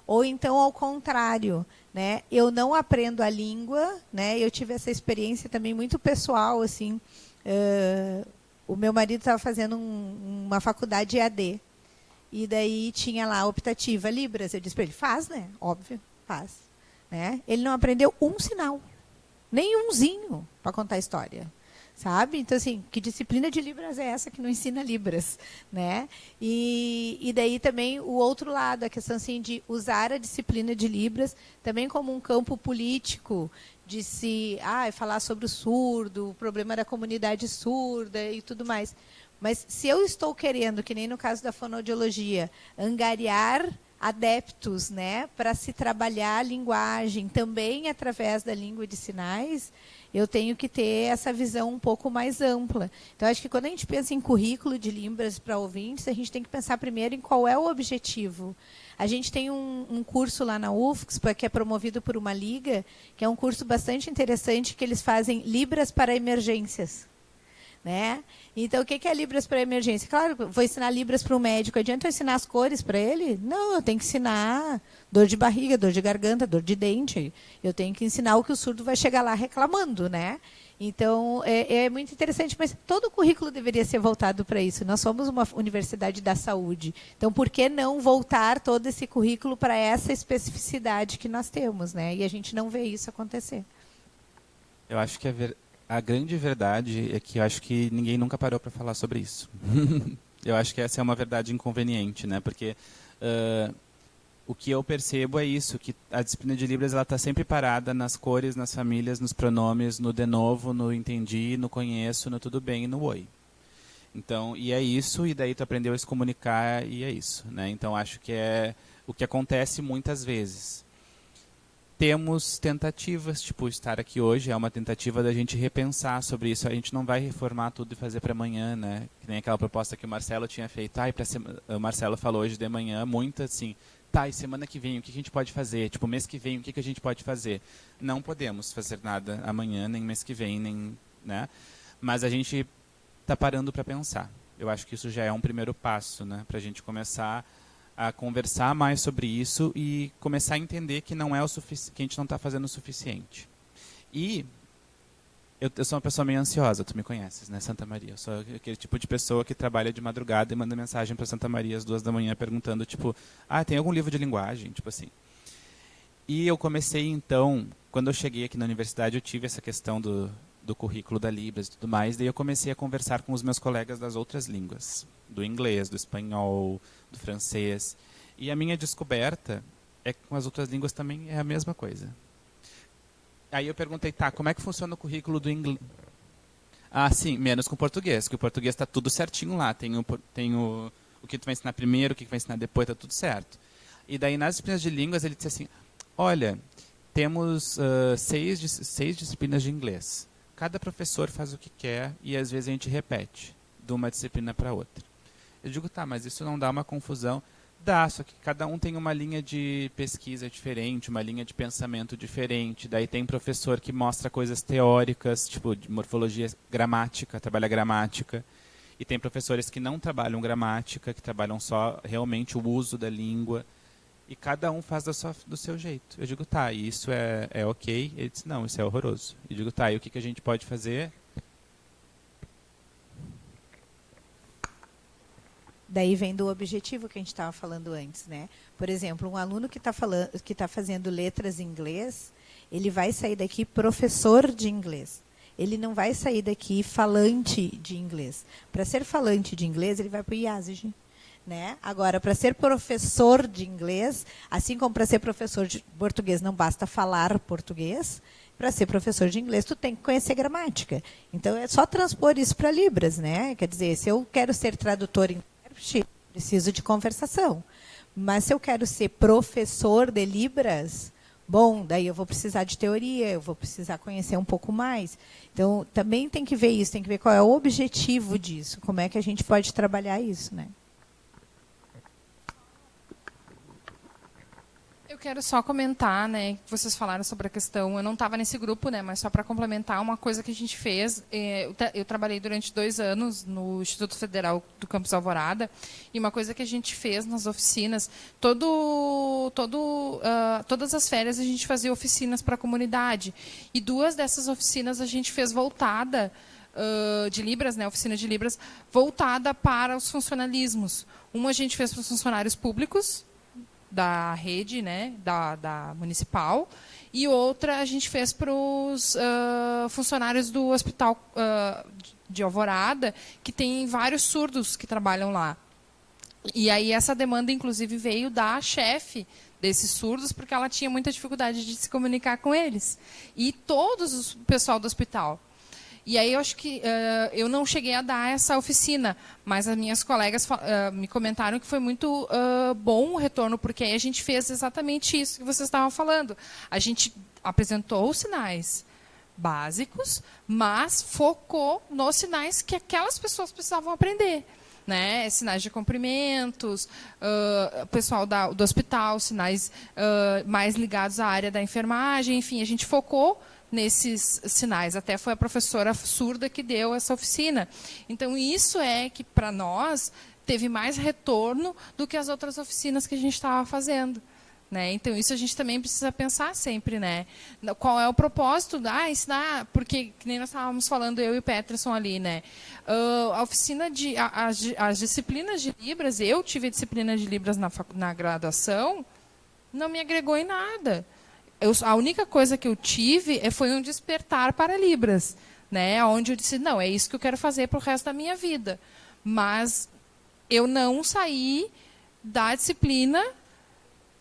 Ou então, ao contrário, né? Eu não aprendo a língua, né? Eu tive essa experiência também muito pessoal, assim. O meu marido estava fazendo uma faculdade EAD. E daí tinha lá a optativa Libras. Eu disse para ele, faz, né? Óbvio, faz. Né? Ele não aprendeu um sinal. Nenhumzinho para contar a história. Sabe? Então, assim, que disciplina de Libras é essa que não ensina Libras? Né? E daí também o outro lado, a questão assim, de usar a disciplina de Libras também como um campo político, de se falar sobre o surdo, o problema da comunidade surda e tudo mais. Mas se eu estou querendo, que nem no caso da fonoaudiologia, angariar adeptos, né, para se trabalhar a linguagem também através da língua de sinais, eu tenho que ter essa visão um pouco mais ampla. Então, acho que quando a gente pensa em currículo de Libras para ouvintes, a gente tem que pensar primeiro em qual é o objetivo. A gente tem um curso lá na UFSC, que é promovido por uma liga, que é um curso bastante interessante, que eles fazem Libras para emergências. Né? Então, o que é Libras para emergência? Claro, vou ensinar Libras para o médico. Adianta eu ensinar as cores para ele? Não, eu tenho que ensinar dor de barriga, dor de garganta, dor de dente. Eu tenho que ensinar o que o surdo vai chegar lá reclamando. Né? Então, é muito interessante, mas todo o currículo deveria ser voltado para isso. Nós somos uma universidade da saúde. Então, por que não voltar todo esse currículo para essa especificidade que nós temos? Né? E a gente não vê isso acontecer. Eu acho que a grande verdade é que eu acho que ninguém nunca parou para falar sobre isso. Eu acho que essa é uma verdade inconveniente, né? Porque o que eu percebo é isso, que a disciplina de Libras está sempre parada nas cores, nas famílias, nos pronomes, no de novo, no entendi, no conheço, no tudo bem e no oi. Então, e é isso, e daí tu aprendeu a se comunicar e é isso, né? Então, acho que é o que acontece muitas vezes. Temos tentativas, tipo, estar aqui hoje é uma tentativa da gente repensar sobre isso. A gente não vai reformar tudo e fazer para amanhã, né? Que nem aquela proposta que o Marcelo tinha feito. O Marcelo falou hoje de manhã, muito assim, e semana que vem, o que a gente pode fazer? Tipo, mês que vem, o que a gente pode fazer? Não podemos fazer nada amanhã, nem mês que vem, nem, né? Mas a gente está parando para pensar. Eu acho que isso já é um primeiro passo, né? Para a gente começar a conversar mais sobre isso e começar a entender que não é o que a gente não está fazendo o suficiente. E eu sou uma pessoa meio ansiosa, tu me conheces, né, Santa Maria? Eu sou aquele tipo de pessoa que trabalha de madrugada e manda mensagem para Santa Maria às 2h perguntando, tipo, tem algum livro de linguagem? Tipo assim. E eu comecei, então, quando eu cheguei aqui na universidade, eu tive essa questão do currículo da Libras e tudo mais, daí eu comecei a conversar com os meus colegas das outras línguas, do inglês, do espanhol, do francês. E a minha descoberta é que com as outras línguas também é a mesma coisa. Aí eu perguntei, como é que funciona o currículo do inglês? Sim, menos com o português, que o português está tudo certinho lá. Tem o que tu vai ensinar primeiro, o que vai ensinar depois, está tudo certo. E daí nas disciplinas de línguas ele disse assim, olha, temos 6 disciplinas de inglês. Cada professor faz o que quer e às vezes a gente repete de uma disciplina para outra. Eu digo, mas isso não dá uma confusão? Dá, só que cada um tem uma linha de pesquisa diferente, uma linha de pensamento diferente. Daí tem professor que mostra coisas teóricas, tipo de morfologia, gramática, trabalha gramática. E tem professores que não trabalham gramática, que trabalham só realmente o uso da língua. E cada um faz do seu jeito. Eu digo, e isso é ok? Ele disse, não, isso é horroroso. Eu digo, e o que a gente pode fazer? Daí vem do objetivo que a gente estava falando antes, né? Por exemplo, um aluno que está fazendo letras em inglês, ele vai sair daqui professor de inglês. Ele não vai sair daqui falante de inglês. Para ser falante de inglês, ele vai para o IASG. né? Agora, para ser professor de inglês, assim como para ser professor de português não basta falar português, para ser professor de inglês tu tem que conhecer gramática. Então é só transpor isso para Libras, né? Quer dizer, se eu quero ser tradutor e intérprete, preciso de conversação. Mas se eu quero ser professor de Libras, bom, daí eu vou precisar de teoria, eu vou precisar conhecer um pouco mais. Então, também tem que ver isso, tem que ver qual é o objetivo disso, como é que a gente pode trabalhar isso, né? Eu quero só comentar, né, que vocês falaram sobre a questão, eu não estava nesse grupo, né, mas só para complementar uma coisa que a gente fez, eu trabalhei durante 2 anos no Instituto Federal do Campus Alvorada, e uma coisa que a gente fez nas oficinas, todas as férias a gente fazia oficinas para a comunidade, e 2 dessas oficinas a gente fez voltada de Libras, né, oficina de Libras, voltada para os funcionalismos. Uma a gente fez para os funcionários públicos, da rede, né, da municipal, e outra a gente fez para os funcionários do hospital de Alvorada, que tem vários surdos que trabalham lá. E aí essa demanda, inclusive, veio da chefe desses surdos, porque ela tinha muita dificuldade de se comunicar com eles. E todos o pessoal do hospital. E aí eu acho que eu não cheguei a dar essa oficina, mas as minhas colegas me comentaram que foi muito bom o retorno, porque aí a gente fez exatamente isso que vocês estavam falando. A gente apresentou os sinais básicos, mas focou nos sinais que aquelas pessoas precisavam aprender. Né? Sinais de cumprimentos, pessoal do hospital, sinais mais ligados à área da enfermagem, enfim, a gente focou nesses sinais. Até foi a professora surda que deu essa oficina. Então, isso é que, para nós, teve mais retorno do que as outras oficinas que a gente estava fazendo. Né? Então, isso a gente também precisa pensar sempre. Né? Qual é o propósito? Ensinar, porque, que nem nós estávamos falando, eu e o Peterson ali, né? A oficina as disciplinas de Libras, eu tive a disciplina de Libras na graduação, não me agregou em nada. A única coisa que eu tive foi um despertar para Libras, né? Onde eu disse, não, é isso que eu quero fazer para o resto da minha vida. Mas eu não saí da disciplina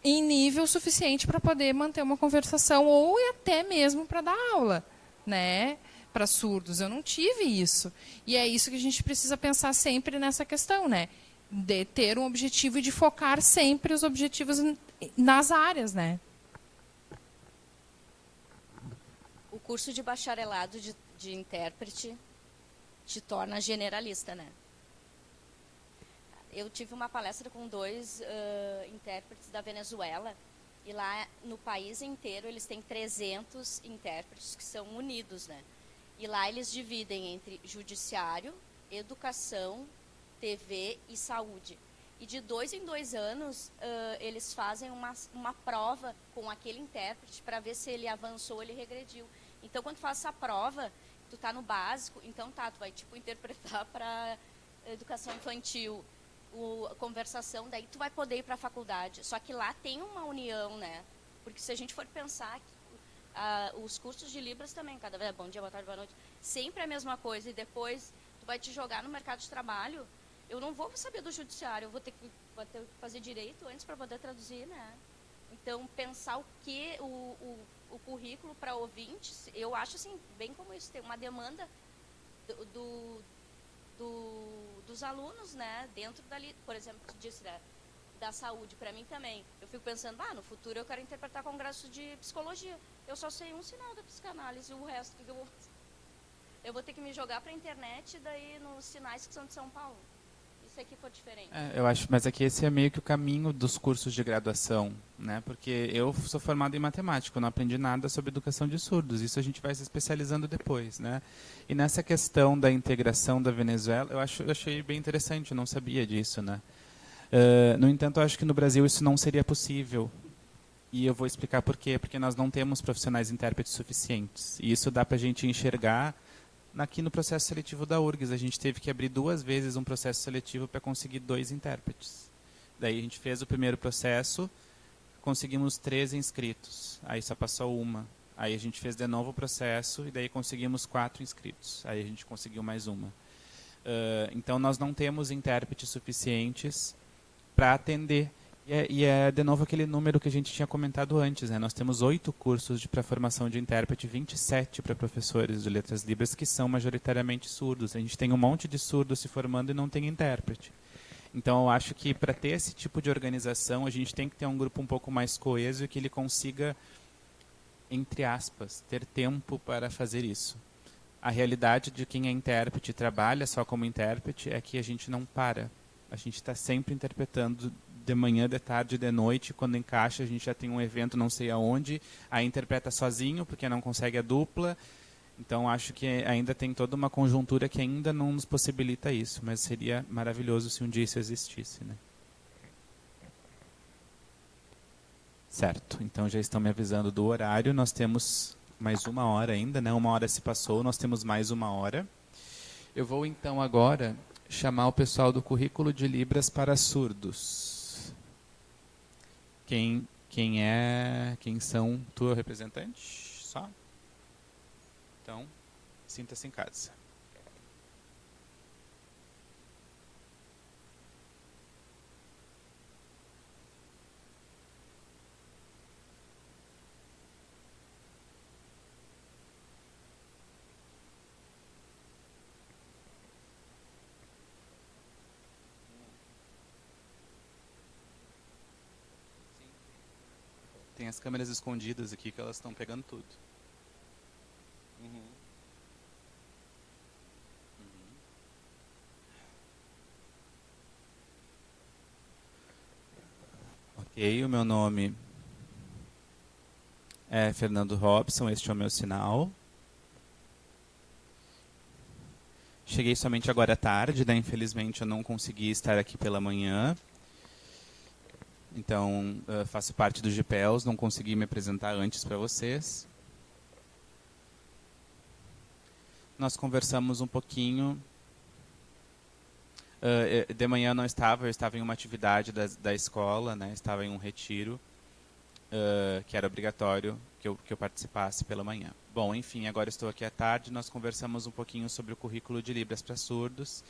em nível suficiente para poder manter uma conversação ou até mesmo para dar aula, né? Para surdos. Eu não tive isso. E é isso que a gente precisa pensar sempre nessa questão, né? De ter um objetivo e de focar sempre os objetivos nas áreas, né? O curso de bacharelado de intérprete te torna generalista, né? Eu tive uma palestra com 2 intérpretes da Venezuela, e lá no país inteiro eles têm 300 intérpretes que são unidos, né? E lá eles dividem entre judiciário, educação, TV e saúde. E de 2 em 2 anos, eles fazem uma prova com aquele intérprete para ver se ele avançou ou ele regrediu. Então, quando tu faz essa prova, tu tá no básico, então tu vai tipo interpretar para educação infantil, a conversação, daí tu vai poder ir para a faculdade. Só que lá tem uma união, né? Porque se a gente for pensar que os cursos de Libras também, cada vez bom dia, boa tarde, boa noite, sempre a mesma coisa, e depois tu vai te jogar no mercado de trabalho, eu não vou saber do judiciário, eu vou ter que fazer direito antes para poder traduzir, né? Então, pensar o currículo para ouvintes, eu acho assim, bem como isso, tem uma demanda dos alunos, né, dentro dali, por exemplo, tu disse, né, da saúde, para mim também. Eu fico pensando, no futuro eu quero interpretar congresso de psicologia. Eu só sei um sinal da psicanálise, o resto que eu vou fazer? Eu vou ter que me jogar para a internet, daí nos sinais que são de São Paulo. Isso aqui for diferente. Eu acho, mas aqui esse é meio que o caminho dos cursos de graduação, né? Porque eu sou formado em matemática, eu não aprendi nada sobre educação de surdos. Isso a gente vai se especializando depois, né? E nessa questão da integração da Venezuela, eu achei bem interessante, eu não sabia disso, né? No entanto, eu acho que no Brasil isso não seria possível. E eu vou explicar por quê. Porque nós não temos profissionais intérpretes suficientes. E isso dá para a gente enxergar aqui no processo seletivo da URGS. A gente teve que abrir 2 vezes um processo seletivo para conseguir 2 intérpretes. Daí a gente fez o primeiro processo, conseguimos 13 inscritos. Aí só passou uma. Aí a gente fez de novo o processo e daí conseguimos 4 inscritos. Aí a gente conseguiu mais uma. Então nós não temos intérpretes suficientes para atender. E é, de novo, aquele número que a gente tinha comentado antes, né? Nós temos 8 cursos para formação de intérprete, 27 para professores de letras libras, que são majoritariamente surdos. A gente tem um monte de surdos se formando e não tem intérprete. Então, eu acho que para ter esse tipo de organização, a gente tem que ter um grupo um pouco mais coeso e que ele consiga, entre aspas, ter tempo para fazer isso. A realidade de quem é intérprete e trabalha só como intérprete é que a gente não para. A gente está sempre interpretando de manhã, de tarde, de noite. Quando encaixa, a gente já tem um evento não sei aonde, aí interpreta sozinho porque não consegue a dupla. Então, acho que ainda tem toda uma conjuntura que ainda não nos possibilita isso, mas seria maravilhoso se um dia isso existisse, né? Certo, então já estão me avisando do horário. Nós temos mais 1 hora ainda, né? 1 hora se passou, nós temos mais 1 hora. Eu vou então agora chamar o pessoal do currículo de Libras para surdos. Quem são tua representante? Só? Então, sinta-se em casa. Tem as câmeras escondidas aqui que elas estão pegando tudo. Ok, o meu nome é Fernando Robson, este é o meu sinal. Cheguei somente agora à tarde, né? Infelizmente eu não consegui estar aqui pela manhã. Então, faço parte do GPELS, não consegui me apresentar antes para vocês. Nós conversamos um pouquinho. De manhã eu não estava, eu estava em uma atividade da escola, né? Estava em um retiro, que era obrigatório que eu participasse pela manhã. Bom, enfim, agora estou aqui à tarde, nós conversamos um pouquinho sobre o currículo de Libras para surdos.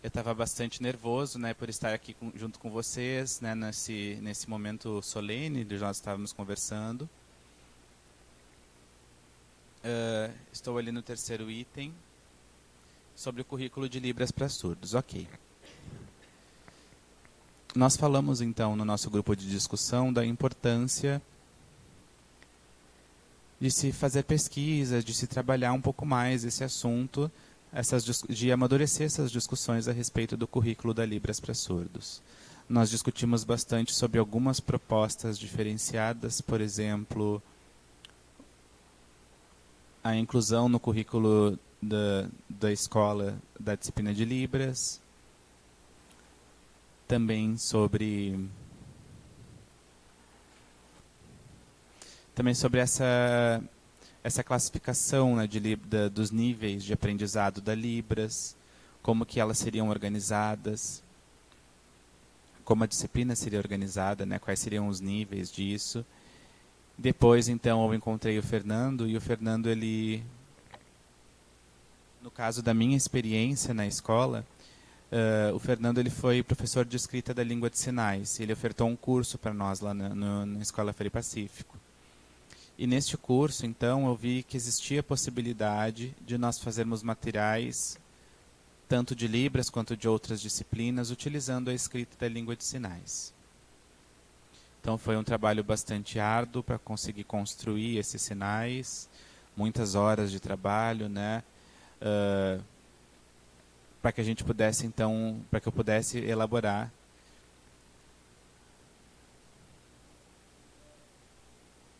Eu estava bastante nervoso, né, por estar aqui junto com vocês, né, nesse momento solene de nós estávamos conversando. Estou ali no 3º item, sobre o currículo de Libras para surdos. Ok. Nós falamos, então, no nosso grupo de discussão da importância de se fazer pesquisa, de se trabalhar um pouco mais esse assunto, de amadurecer essas discussões a respeito do currículo da Libras para surdos. Nós discutimos bastante sobre algumas propostas diferenciadas, por exemplo, a inclusão no currículo da escola da disciplina de Libras, também sobre essa classificação, né, dos níveis de aprendizado da Libras, como que elas seriam organizadas, como a disciplina seria organizada, né, quais seriam os níveis disso. Depois, então, eu encontrei o Fernando, e o Fernando, ele, no caso da minha experiência na escola, o Fernando ele foi professor de escrita da língua de sinais. Ele ofertou um curso para nós lá na Escola Frei Pacífico. E neste curso, então, eu vi que existia a possibilidade de nós fazermos materiais, tanto de Libras quanto de outras disciplinas, utilizando a escrita da língua de sinais. Então, foi um trabalho bastante árduo para conseguir construir esses sinais, muitas horas de trabalho, né? Para que a gente pudesse, então, para que eu pudesse elaborar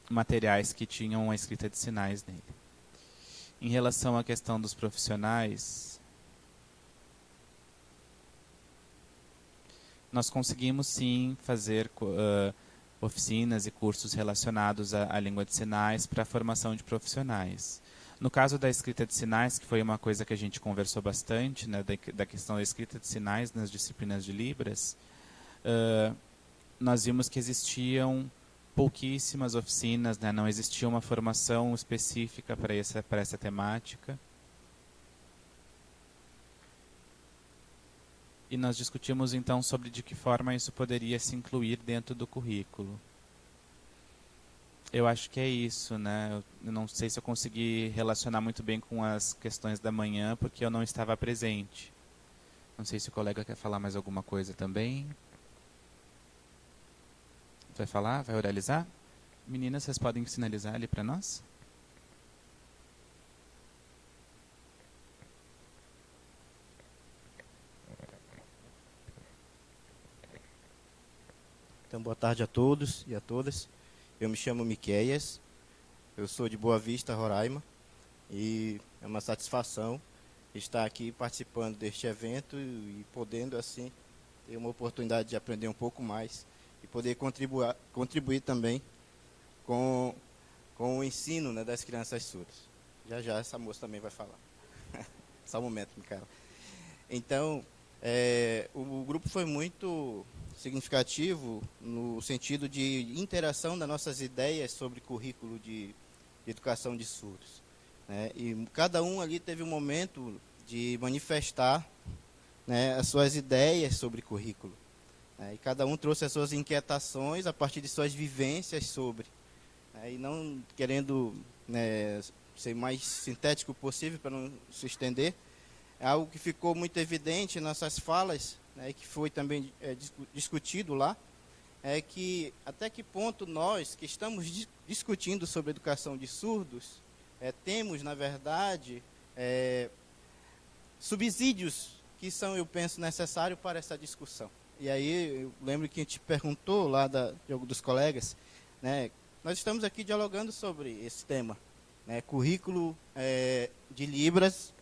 materiais que tinham a escrita de sinais nele. Em relação à questão dos profissionais, nós conseguimos sim fazer oficinas e cursos relacionados à língua de sinais para a formação de profissionais. No caso da escrita de sinais, que foi uma coisa que a gente conversou bastante, né, da questão da escrita de sinais nas disciplinas de Libras, nós vimos que existiam pouquíssimas oficinas, né, não existia uma formação específica para essa temática. e nós discutimos então sobre de que forma isso poderia se incluir dentro do currículo. Eu acho que é isso, né? Eu não sei se eu consegui relacionar muito bem com as questões da manhã, porque eu não estava presente. Não sei se o colega quer falar mais alguma coisa também. Vai falar? Vai oralizar? Meninas, vocês podem sinalizar ali para nós? Então, boa tarde a todos e a todas. Eu me chamo Miqueias, eu sou de Boa Vista, Roraima, e é uma satisfação estar aqui participando deste evento e podendo, assim, ter uma oportunidade de aprender um pouco mais e poder contribuir também com o ensino, né, das crianças surdas. Já já essa moça também vai falar. Só um momento, Micaela. Então, o grupo foi muito significativo no sentido de interação das nossas ideias sobre currículo de educação de surdos, né? E cada um ali teve um momento de manifestar, né, as suas ideias sobre currículo, né? E cada um trouxe as suas inquietações a partir de suas vivências sobre, né? E não querendo, né, ser mais sintético possível para não se estender, é algo que ficou muito evidente em nossas falas, né, que foi também discutido lá, é que até que ponto nós, que estamos discutindo sobre educação de surdos, temos, na verdade, subsídios que são, eu penso, necessários para essa discussão. E aí, eu lembro que a gente perguntou lá de algum dos colegas, né, nós estamos aqui dialogando sobre esse tema, né, currículo de Libras,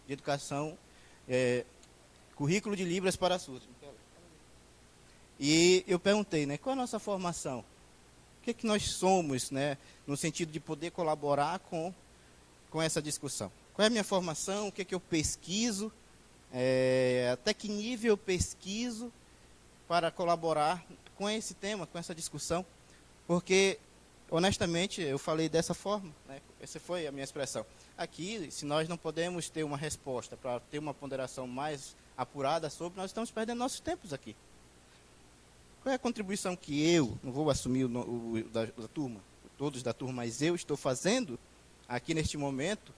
de educação, currículo de Libras para surdos. E eu perguntei, né, qual é a nossa formação? O que é que nós somos, né, no sentido de poder colaborar com essa discussão? Qual é a minha formação? O que é que eu pesquiso? Até que nível eu pesquiso para colaborar com esse tema, com essa discussão? Porque, honestamente, eu falei dessa forma, né, essa foi a minha expressão. Aqui, se nós não podemos ter uma resposta para ter uma ponderação mais apurada sobre, nós estamos perdendo nossos tempos aqui. Qual é a contribuição que eu, não vou assumir o da turma, todos da turma, mas eu estou fazendo aqui neste momento,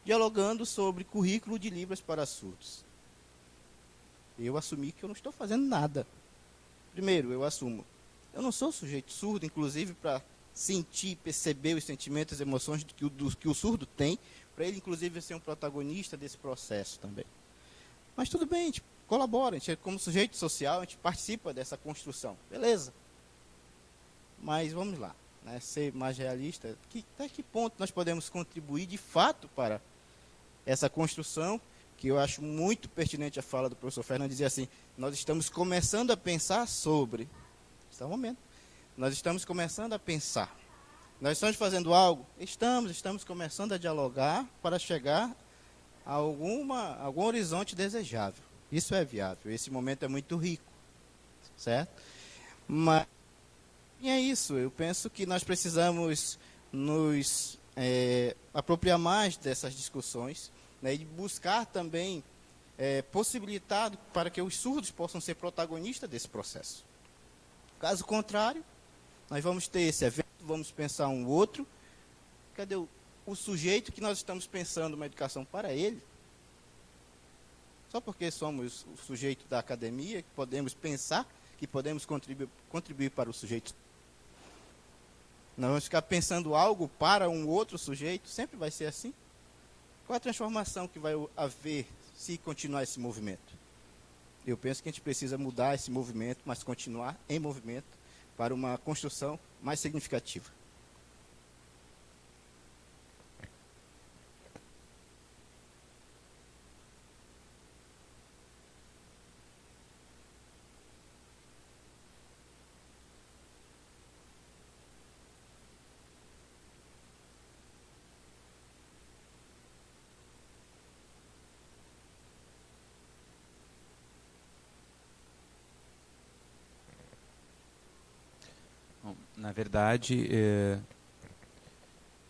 dialogando sobre currículo de Libras para surdos? Eu assumi que eu não estou fazendo nada. Primeiro, eu assumo, eu não sou sujeito surdo, inclusive para sentir, perceber os sentimentos, as emoções que o surdo tem, para ele, inclusive, ser um protagonista desse processo também. Mas tudo bem, a gente colabora, a gente, como sujeito social, a gente participa dessa construção. Beleza. Mas vamos lá, né, ser mais realista, até que ponto nós podemos contribuir de fato para essa construção, que eu acho muito pertinente a fala do professor Fernando, dizer assim, nós estamos começando a pensar sobre, está um momento, nós estamos começando a pensar, nós estamos fazendo algo, estamos começando a dialogar para chegar a algum horizonte desejável. Isso é viável, esse momento é muito rico, certo? Mas e é isso, eu penso que nós precisamos nos apropriar mais dessas discussões, né, e buscar também possibilitar para que os surdos possam ser protagonistas desse processo. Caso contrário, nós vamos ter esse evento, vamos pensar um outro, cadê o sujeito que nós estamos pensando uma educação para ele? Só porque somos o sujeito da academia, que podemos pensar, que podemos contribuir para o sujeito. Nós vamos ficar pensando algo para um outro sujeito, sempre vai ser assim. Qual a transformação que vai haver se continuar esse movimento? Eu penso que a gente precisa mudar esse movimento, mas continuar em movimento para uma construção mais significativa. Bom, na verdade,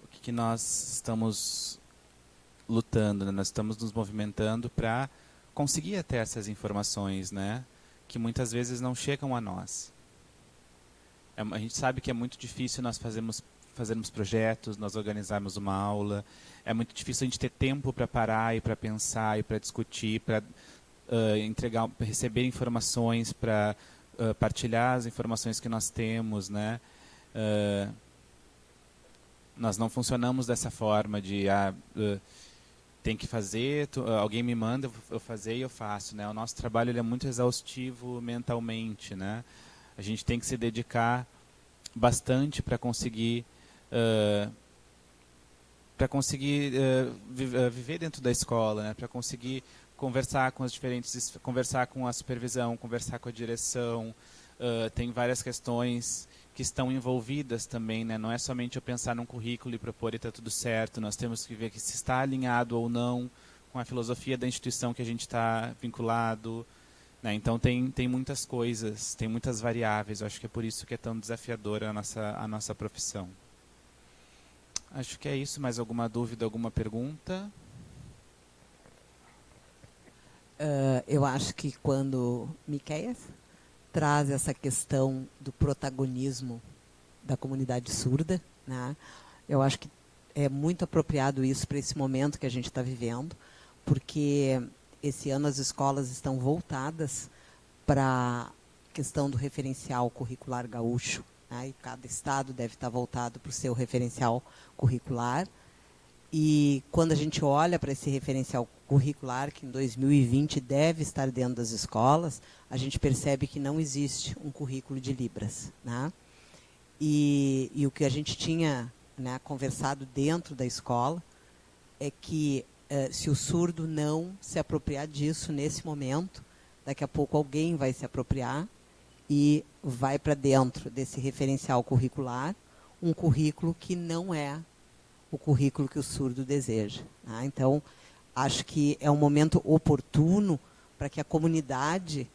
o que nós estamos lutando, né? Nós estamos nos movimentando para conseguir ter essas informações, né? Que muitas vezes não chegam a nós. A gente sabe que é muito difícil nós fazermos projetos, nós organizarmos uma aula. É muito difícil a gente ter tempo para parar e para pensar e para discutir, para receber informações, para partilhar as informações que nós temos, né? Nós não funcionamos dessa forma de tem que fazer, alguém me manda, eu fazer e eu faço, né? O nosso trabalho ele é muito exaustivo mentalmente, né? A gente tem que se dedicar bastante para conseguir viver dentro da escola, né? Para conseguir conversar com conversar com a supervisão, conversar com a direção. Tem várias questões que estão envolvidas também, né? Não é somente eu pensar num currículo e propor e está tudo certo. Nós temos que ver que se está alinhado ou não com a filosofia da instituição que a gente está vinculado, né? Então tem muitas coisas, tem muitas variáveis. Eu acho que é por isso que é tão desafiadora a nossa profissão. Acho que é isso. Mais alguma dúvida, alguma pergunta? Eu acho que quando Miqueias traz essa questão do protagonismo da comunidade surda, né? Eu acho que é muito apropriado isso para esse momento que a gente está vivendo, porque esse ano as escolas estão voltadas para a questão do referencial curricular gaúcho, né? E cada estado deve estar voltado para o seu referencial curricular. E quando a gente olha para esse referencial curricular, que em 2020 deve estar dentro das escolas, a gente percebe que não existe um currículo de Libras, né? E o que a gente tinha, né, conversado dentro da escola é que se o surdo não se apropriar disso nesse momento, daqui a pouco alguém vai se apropriar e vai para dentro desse referencial curricular um currículo que não é o currículo que o surdo deseja, né? Então, acho que é um momento oportuno para que a comunidade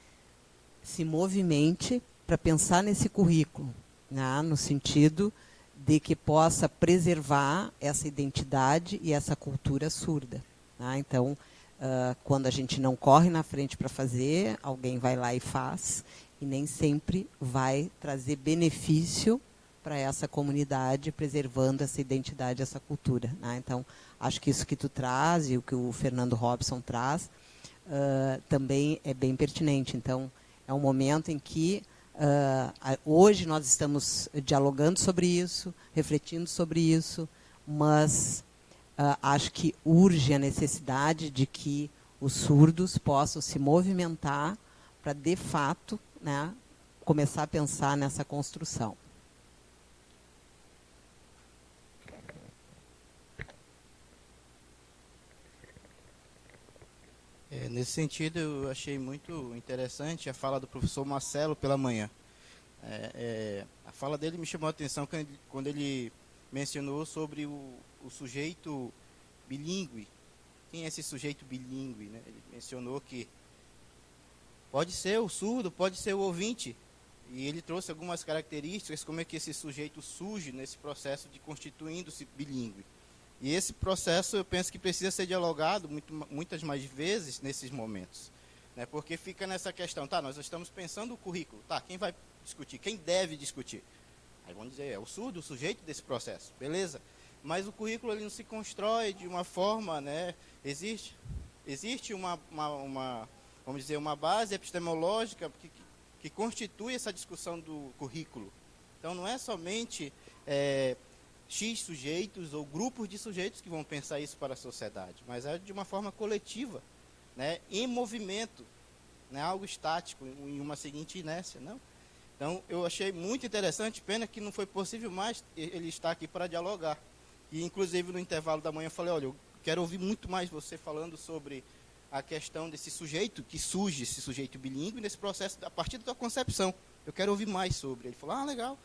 se movimente para pensar nesse currículo, né? No sentido de que possa preservar essa identidade e essa cultura surda, né? Então, quando a gente não corre na frente para fazer, alguém vai lá e faz, e nem sempre vai trazer benefício para essa comunidade, preservando essa identidade, essa cultura, né? Então, acho que isso que tu traz e o que o Fernando Robson traz também é bem pertinente. Então, é um momento em que hoje nós estamos dialogando sobre isso, refletindo sobre isso, mas acho que urge a necessidade de que os surdos possam se movimentar para, de fato, né, começar a pensar nessa construção. Nesse sentido, eu achei muito interessante a fala do professor Marcelo pela manhã. A fala dele me chamou a atenção quando ele mencionou sobre o sujeito bilíngue. Quem é esse sujeito bilíngue, né? Ele mencionou que pode ser o surdo, pode ser o ouvinte. E ele trouxe algumas características, como é que esse sujeito surge nesse processo de constituindo-se bilíngue. E esse processo, eu penso que precisa ser dialogado muitas mais vezes nesses momentos, né? Porque fica nessa questão, tá, nós estamos pensando o currículo, tá, quem vai discutir, quem deve discutir? Aí vamos dizer, é o surdo, o sujeito desse processo, beleza? Mas o currículo ele não se constrói de uma forma, né? Existe uma vamos dizer, uma base epistemológica que constitui essa discussão do currículo. Então, não é somente X sujeitos ou grupos de sujeitos que vão pensar isso para a sociedade, mas é de uma forma coletiva, né, em movimento, não é algo estático, em uma seguinte inércia, não. Então, eu achei muito interessante, pena que não foi possível mais ele estar aqui para dialogar. E, inclusive, no intervalo da manhã, eu falei, olha, eu quero ouvir muito mais você falando sobre a questão desse sujeito, que surge esse sujeito bilíngue, nesse processo, a partir da tua concepção. Eu quero ouvir mais sobre. Ele falou, legal.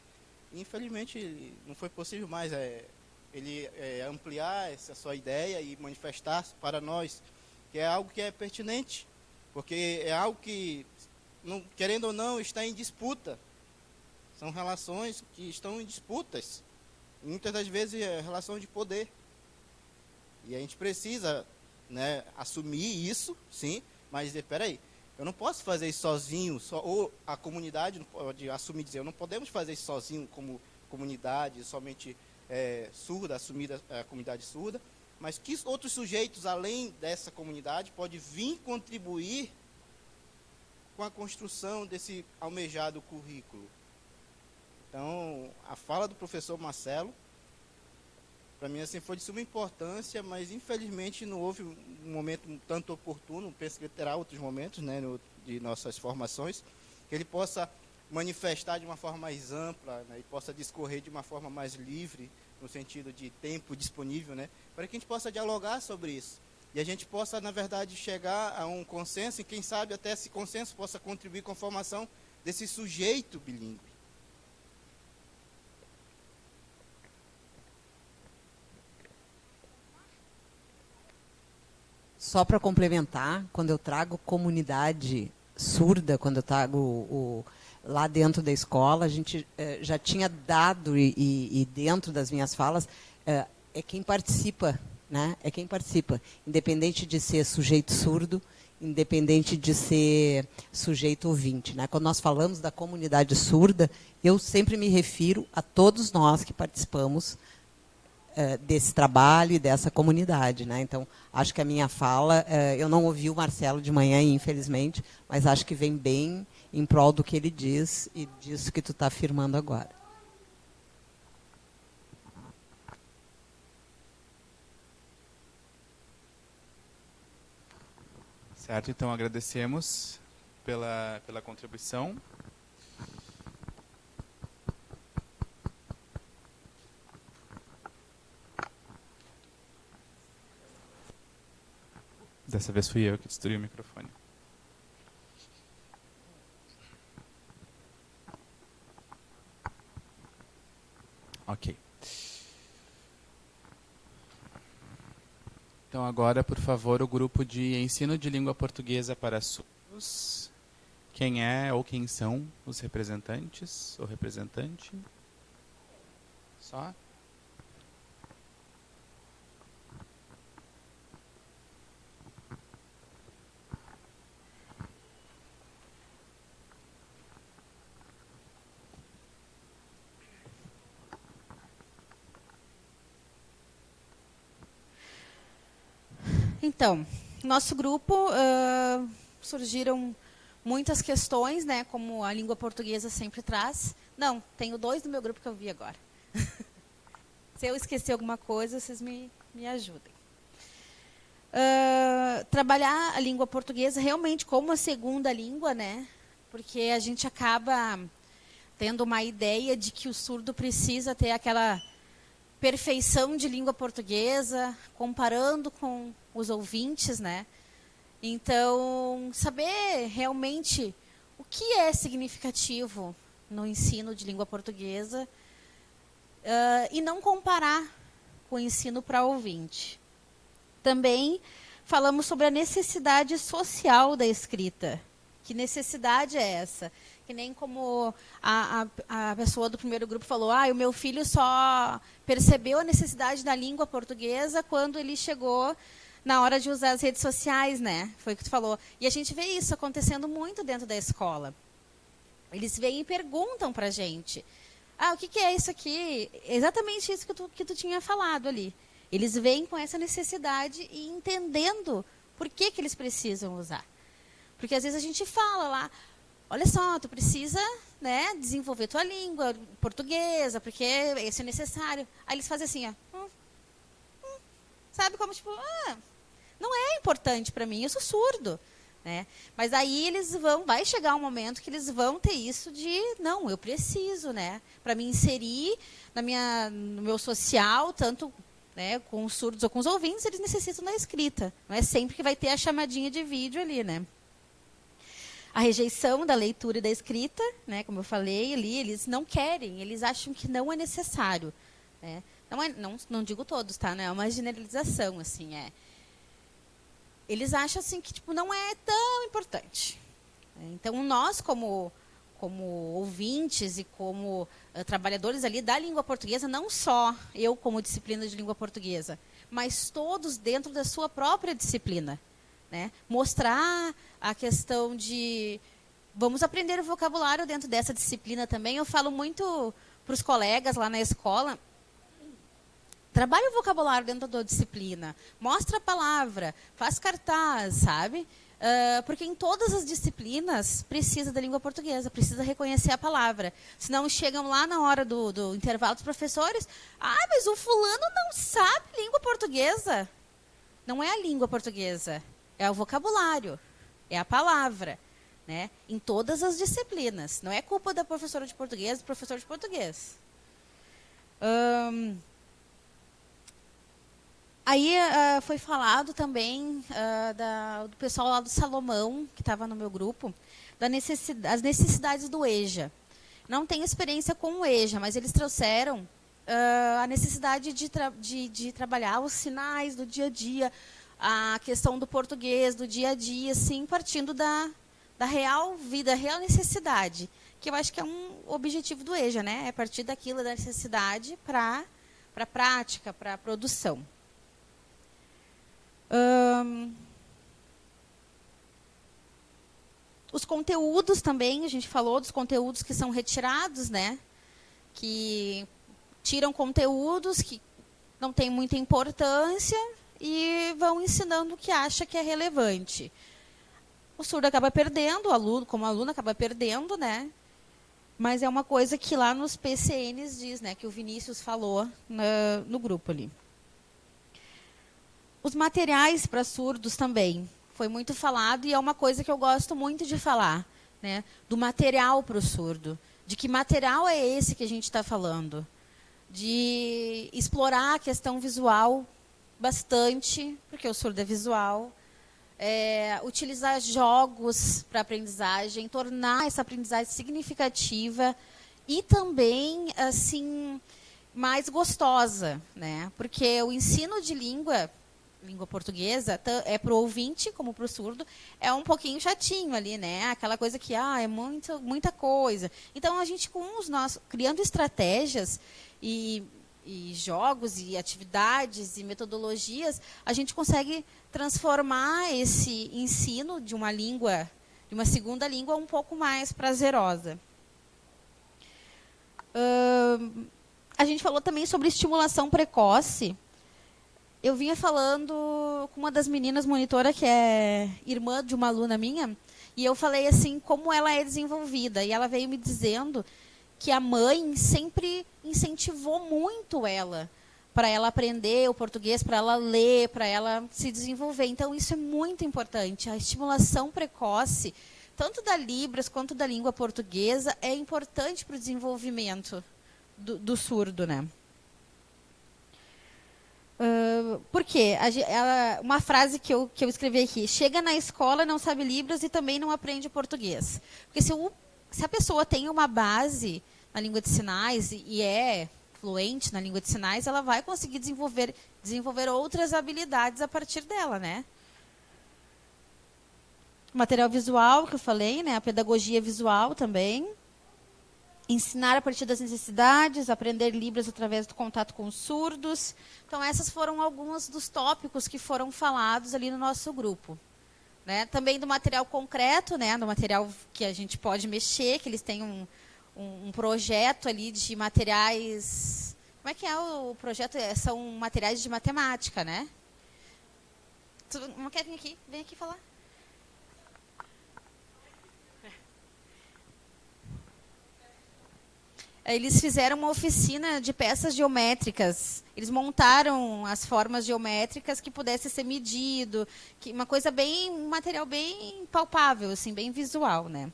Infelizmente, não foi possível mais ele ampliar essa sua ideia e manifestar para nós, que é algo que é pertinente, porque é algo que, querendo ou não, está em disputa. São relações que estão em disputas. Muitas das vezes é relação de poder. E a gente precisa, né, assumir isso, sim, mas dizer, peraí, eu não posso fazer isso sozinho, ou a comunidade não pode assumir, dizer, não podemos fazer isso sozinho como comunidade, somente surda, assumir a comunidade surda, mas que outros sujeitos, além dessa comunidade, podem vir contribuir com a construção desse almejado currículo. Então, a fala do professor Marcelo, para mim, assim, foi de suma importância, mas, infelizmente, não houve um momento tanto oportuno, penso que terá outros momentos, né, de nossas formações, que ele possa manifestar de uma forma mais ampla, né, e possa discorrer de uma forma mais livre, no sentido de tempo disponível, né, para que a gente possa dialogar sobre isso. E a gente possa, na verdade, chegar a um consenso, e quem sabe até esse consenso possa contribuir com a formação desse sujeito bilíngue. Só para complementar, quando eu trago comunidade surda, quando eu trago lá dentro da escola, a gente já tinha dado, e dentro das minhas falas, é quem participa, né? É quem participa, independente de ser sujeito surdo, independente de ser sujeito ouvinte, né? Quando nós falamos da comunidade surda, eu sempre me refiro a todos nós que participamos desse trabalho e dessa comunidade, né? Então, acho que a minha fala, eu não ouvi o Marcelo de manhã, infelizmente, mas acho que vem bem em prol do que ele diz e disso que tu está afirmando agora. Certo, então agradecemos pela contribuição. Dessa vez fui eu que destruí o microfone. Ok. Então agora, por favor, o grupo de ensino de língua portuguesa para surdos. Quem é ou quem são os representantes ou representante? Só? Então, nosso grupo surgiram muitas questões, né, como a língua portuguesa sempre traz. Não, tenho 2 no meu grupo que eu vi agora. Se eu esquecer alguma coisa, vocês me ajudem. Trabalhar a língua portuguesa realmente como a segunda língua, né, porque a gente acaba tendo uma ideia de que o surdo precisa ter aquela perfeição de língua portuguesa, comparando com os ouvintes, né? Então, saber realmente o que é significativo no ensino de língua portuguesa e não comparar com o ensino para ouvinte. Também falamos sobre a necessidade social da escrita. Que necessidade é essa? Que nem como a pessoa do primeiro grupo falou, o meu filho só percebeu a necessidade da língua portuguesa quando ele chegou na hora de usar as redes sociais, né? Foi o que tu falou. E a gente vê isso acontecendo muito dentro da escola. Eles vêm e perguntam para a gente, o que é isso aqui? Exatamente isso que tu tinha falado ali. Eles vêm com essa necessidade e entendendo por que eles precisam usar. Porque às vezes a gente fala lá, olha só, tu precisa, né, desenvolver tua língua portuguesa, porque isso é necessário. Aí eles fazem assim, sabe, como tipo, não é importante para mim, eu sou surdo. Né? Mas aí vai chegar um momento que eles vão ter isso de, não, eu preciso, né, para me inserir no meu social, tanto, né, com os surdos ou com os ouvintes, eles necessitam da escrita. Não é sempre que vai ter a chamadinha de vídeo ali, né? A rejeição da leitura e da escrita, né, como eu falei ali, eles não querem, eles acham que não é necessário. Né? Não digo todos, tá? Não é uma generalização, assim, Eles acham assim que tipo, não é tão importante. Então, nós, como ouvintes e como trabalhadores ali da língua portuguesa, não só eu como disciplina de língua portuguesa, mas todos dentro da sua própria disciplina. né? Mostrar a questão de... Vamos aprender o vocabulário dentro dessa disciplina também. Eu falo muito para os colegas lá na escola, trabalhe o vocabulário dentro da disciplina, mostra a palavra, faz cartaz, sabe? Porque em todas as disciplinas precisa da língua portuguesa, precisa reconhecer a palavra. Senão chegam lá na hora do intervalo dos professores, mas o fulano não sabe língua portuguesa. Não é a língua portuguesa, é o vocabulário, é a palavra, né? Em todas as disciplinas. Não é culpa da professora de português, do professor de português. Aí foi falado também do pessoal lá do Salomão, que estava no meu grupo, das necessidades do EJA. Não tenho experiência com o EJA, mas eles trouxeram a necessidade de trabalhar os sinais do dia a dia, a questão do português, do dia a dia, assim, partindo da real vida, da real necessidade, que eu acho que é um objetivo do EJA, né? É partir daquilo, da necessidade para a prática, para a produção. Os conteúdos também, a gente falou dos conteúdos que são retirados, né? Que tiram conteúdos que não têm muita importância e vão ensinando o que acha que é relevante. O surdo acaba perdendo, o aluno, como aluno, acaba perdendo, né? Mas é uma coisa que lá nos PCNs diz, né? Que o Vinícius falou no grupo ali. Os materiais para surdos também. Foi muito falado e é uma coisa que eu gosto muito de falar, né? Do material para o surdo. De que material é esse que a gente está falando? De explorar a questão visual bastante, porque o surdo é visual. Utilizar jogos para aprendizagem, tornar essa aprendizagem significativa e também, assim, mais gostosa, né? Porque o ensino de língua portuguesa, é para o ouvinte, como para o surdo, é um pouquinho chatinho ali, né? Aquela coisa que, é muita coisa. Então, a gente, criando estratégias e jogos e atividades e metodologias, a gente consegue transformar esse ensino de uma língua, de uma segunda língua, um pouco mais prazerosa. A gente falou também sobre estimulação precoce. Eu vinha falando com uma das meninas monitora, que é irmã de uma aluna minha, e eu falei assim, como ela é desenvolvida. E ela veio me dizendo que a mãe sempre incentivou muito ela, para ela aprender o português, para ela ler, para ela se desenvolver. Então, isso é muito importante. A estimulação precoce, tanto da Libras quanto da língua portuguesa, é importante para o desenvolvimento do surdo, né? Por quê? Uma frase que eu escrevi aqui. Chega na escola, não sabe Libras e também não aprende português. Porque se a pessoa tem uma base na língua de sinais e é fluente na língua de sinais, ela vai conseguir desenvolver outras habilidades a partir dela, né? O material visual, que eu falei, né? A pedagogia visual também. Ensinar a partir das necessidades, aprender Libras através do contato com os surdos. Então, esses foram alguns dos tópicos que foram falados ali no nosso grupo. Né? Também do material concreto, né? Do material que a gente pode mexer, que eles têm um projeto ali de materiais... Como é que é o projeto? São materiais de matemática, né? Tu não quer vir aqui? Vem aqui falar. Eles fizeram uma oficina de peças geométricas. Eles montaram as formas geométricas que pudesse ser medido, um material bem palpável, assim, bem visual, né?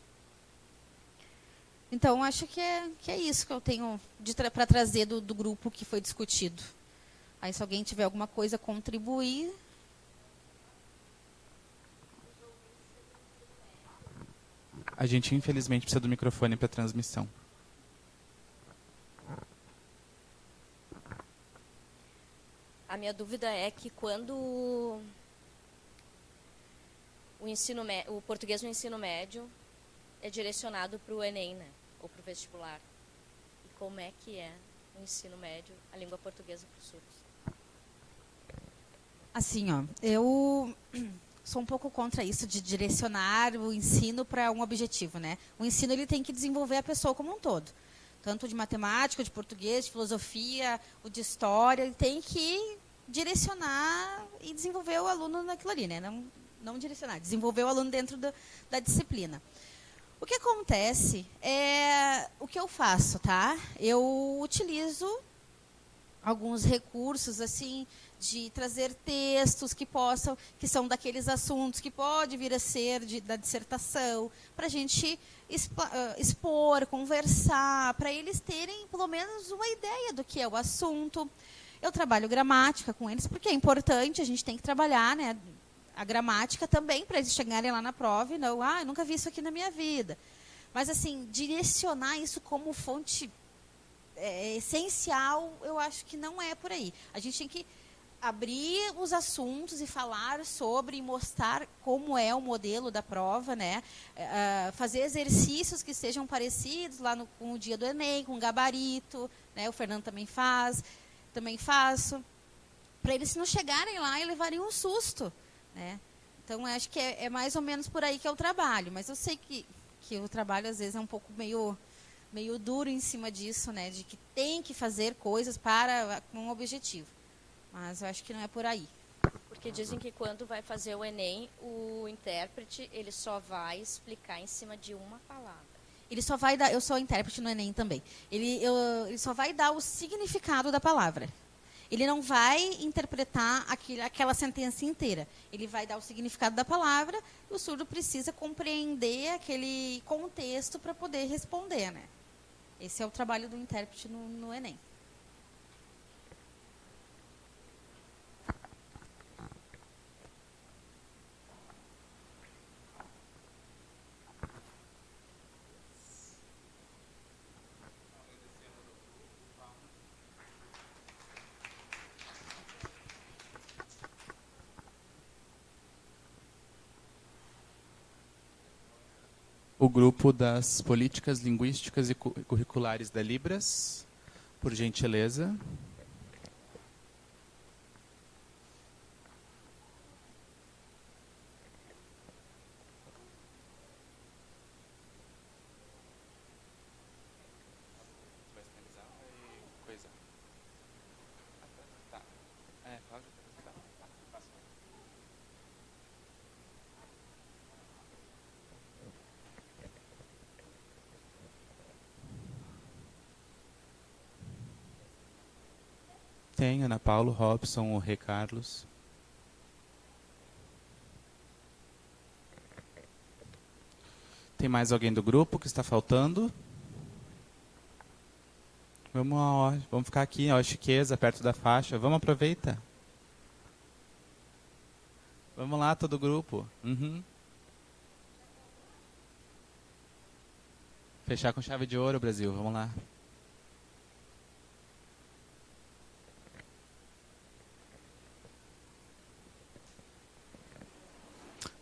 Então, acho que é isso que eu tenho para trazer do grupo que foi discutido. Aí, se alguém tiver alguma coisa a contribuir... A gente, infelizmente, precisa do microfone para transmissão. A minha dúvida é que quando o português no ensino médio é direcionado para o Enem, né? Ou para o vestibular. E como é que é no ensino médio a língua portuguesa para os surdos? Assim, ó, eu sou um pouco contra isso de direcionar o ensino para um objetivo, né? O ensino ele tem que desenvolver a pessoa como um todo, tanto de matemática, de português, de filosofia, o de história, ele tem que direcionar e desenvolver o aluno naquilo ali, né? Não direcionar, desenvolver o aluno dentro da disciplina. O que acontece é o que eu faço, tá? Eu utilizo alguns recursos assim de trazer textos que são daqueles assuntos que pode vir a ser da dissertação, para a gente expor, conversar, para eles terem pelo menos uma ideia do que é o assunto. Eu trabalho gramática com eles porque é importante, a gente tem que trabalhar, né, a gramática também para eles chegarem lá na prova e não, eu nunca vi isso aqui na minha vida. Mas assim, direcionar isso como fonte essencial, eu acho que não é por aí. A gente tem que abrir os assuntos e falar sobre e mostrar como é o modelo da prova, né? Fazer exercícios que sejam parecidos lá com o dia do Enem, com o gabarito, né? O Fernando também faço, para eles não chegarem lá e levarem um susto, né? Então, acho que é mais ou menos por aí que é o trabalho, mas eu sei que o trabalho às vezes é um pouco meio duro em cima disso, né? De que tem que fazer coisas com um objetivo. Mas eu acho que não é por aí. Porque dizem que quando vai fazer o Enem, o intérprete ele só vai explicar em cima de uma palavra. Ele só vai dar, eu sou intérprete no Enem também. Ele só vai dar o significado da palavra. Ele não vai interpretar aquela sentença inteira. Ele vai dar o significado da palavra e o surdo precisa compreender aquele contexto para poder responder, né? Esse é o trabalho do intérprete no Enem. O grupo das políticas linguísticas e curriculares da Libras, por gentileza. Tem Ana Paulo, Robson, o Rê Carlos. Tem mais alguém do grupo que está faltando? Vamos ficar aqui, ó, Chiqueza, perto da faixa. Vamos aproveitar. Vamos lá, todo o grupo. Uhum. Fechar com chave de ouro, Brasil. Vamos lá.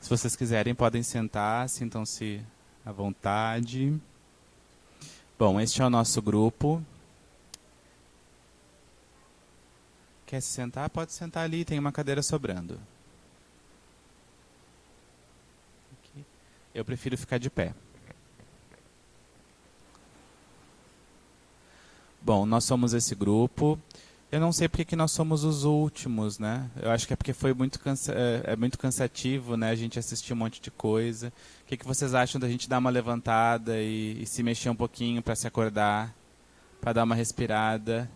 Se vocês quiserem, podem sentar, sintam-se à vontade. Bom, este é o nosso grupo. Quer se sentar? Pode sentar ali, tem uma cadeira sobrando. Aqui. Eu prefiro ficar de pé. Bom, nós somos esse grupo. Eu não sei porque que nós somos os últimos, né? Eu acho que é porque foi muito cansativo, né? A gente assistiu um monte de coisa. O que vocês acham da gente dar uma levantada e se mexer um pouquinho para se acordar, para dar uma respirada?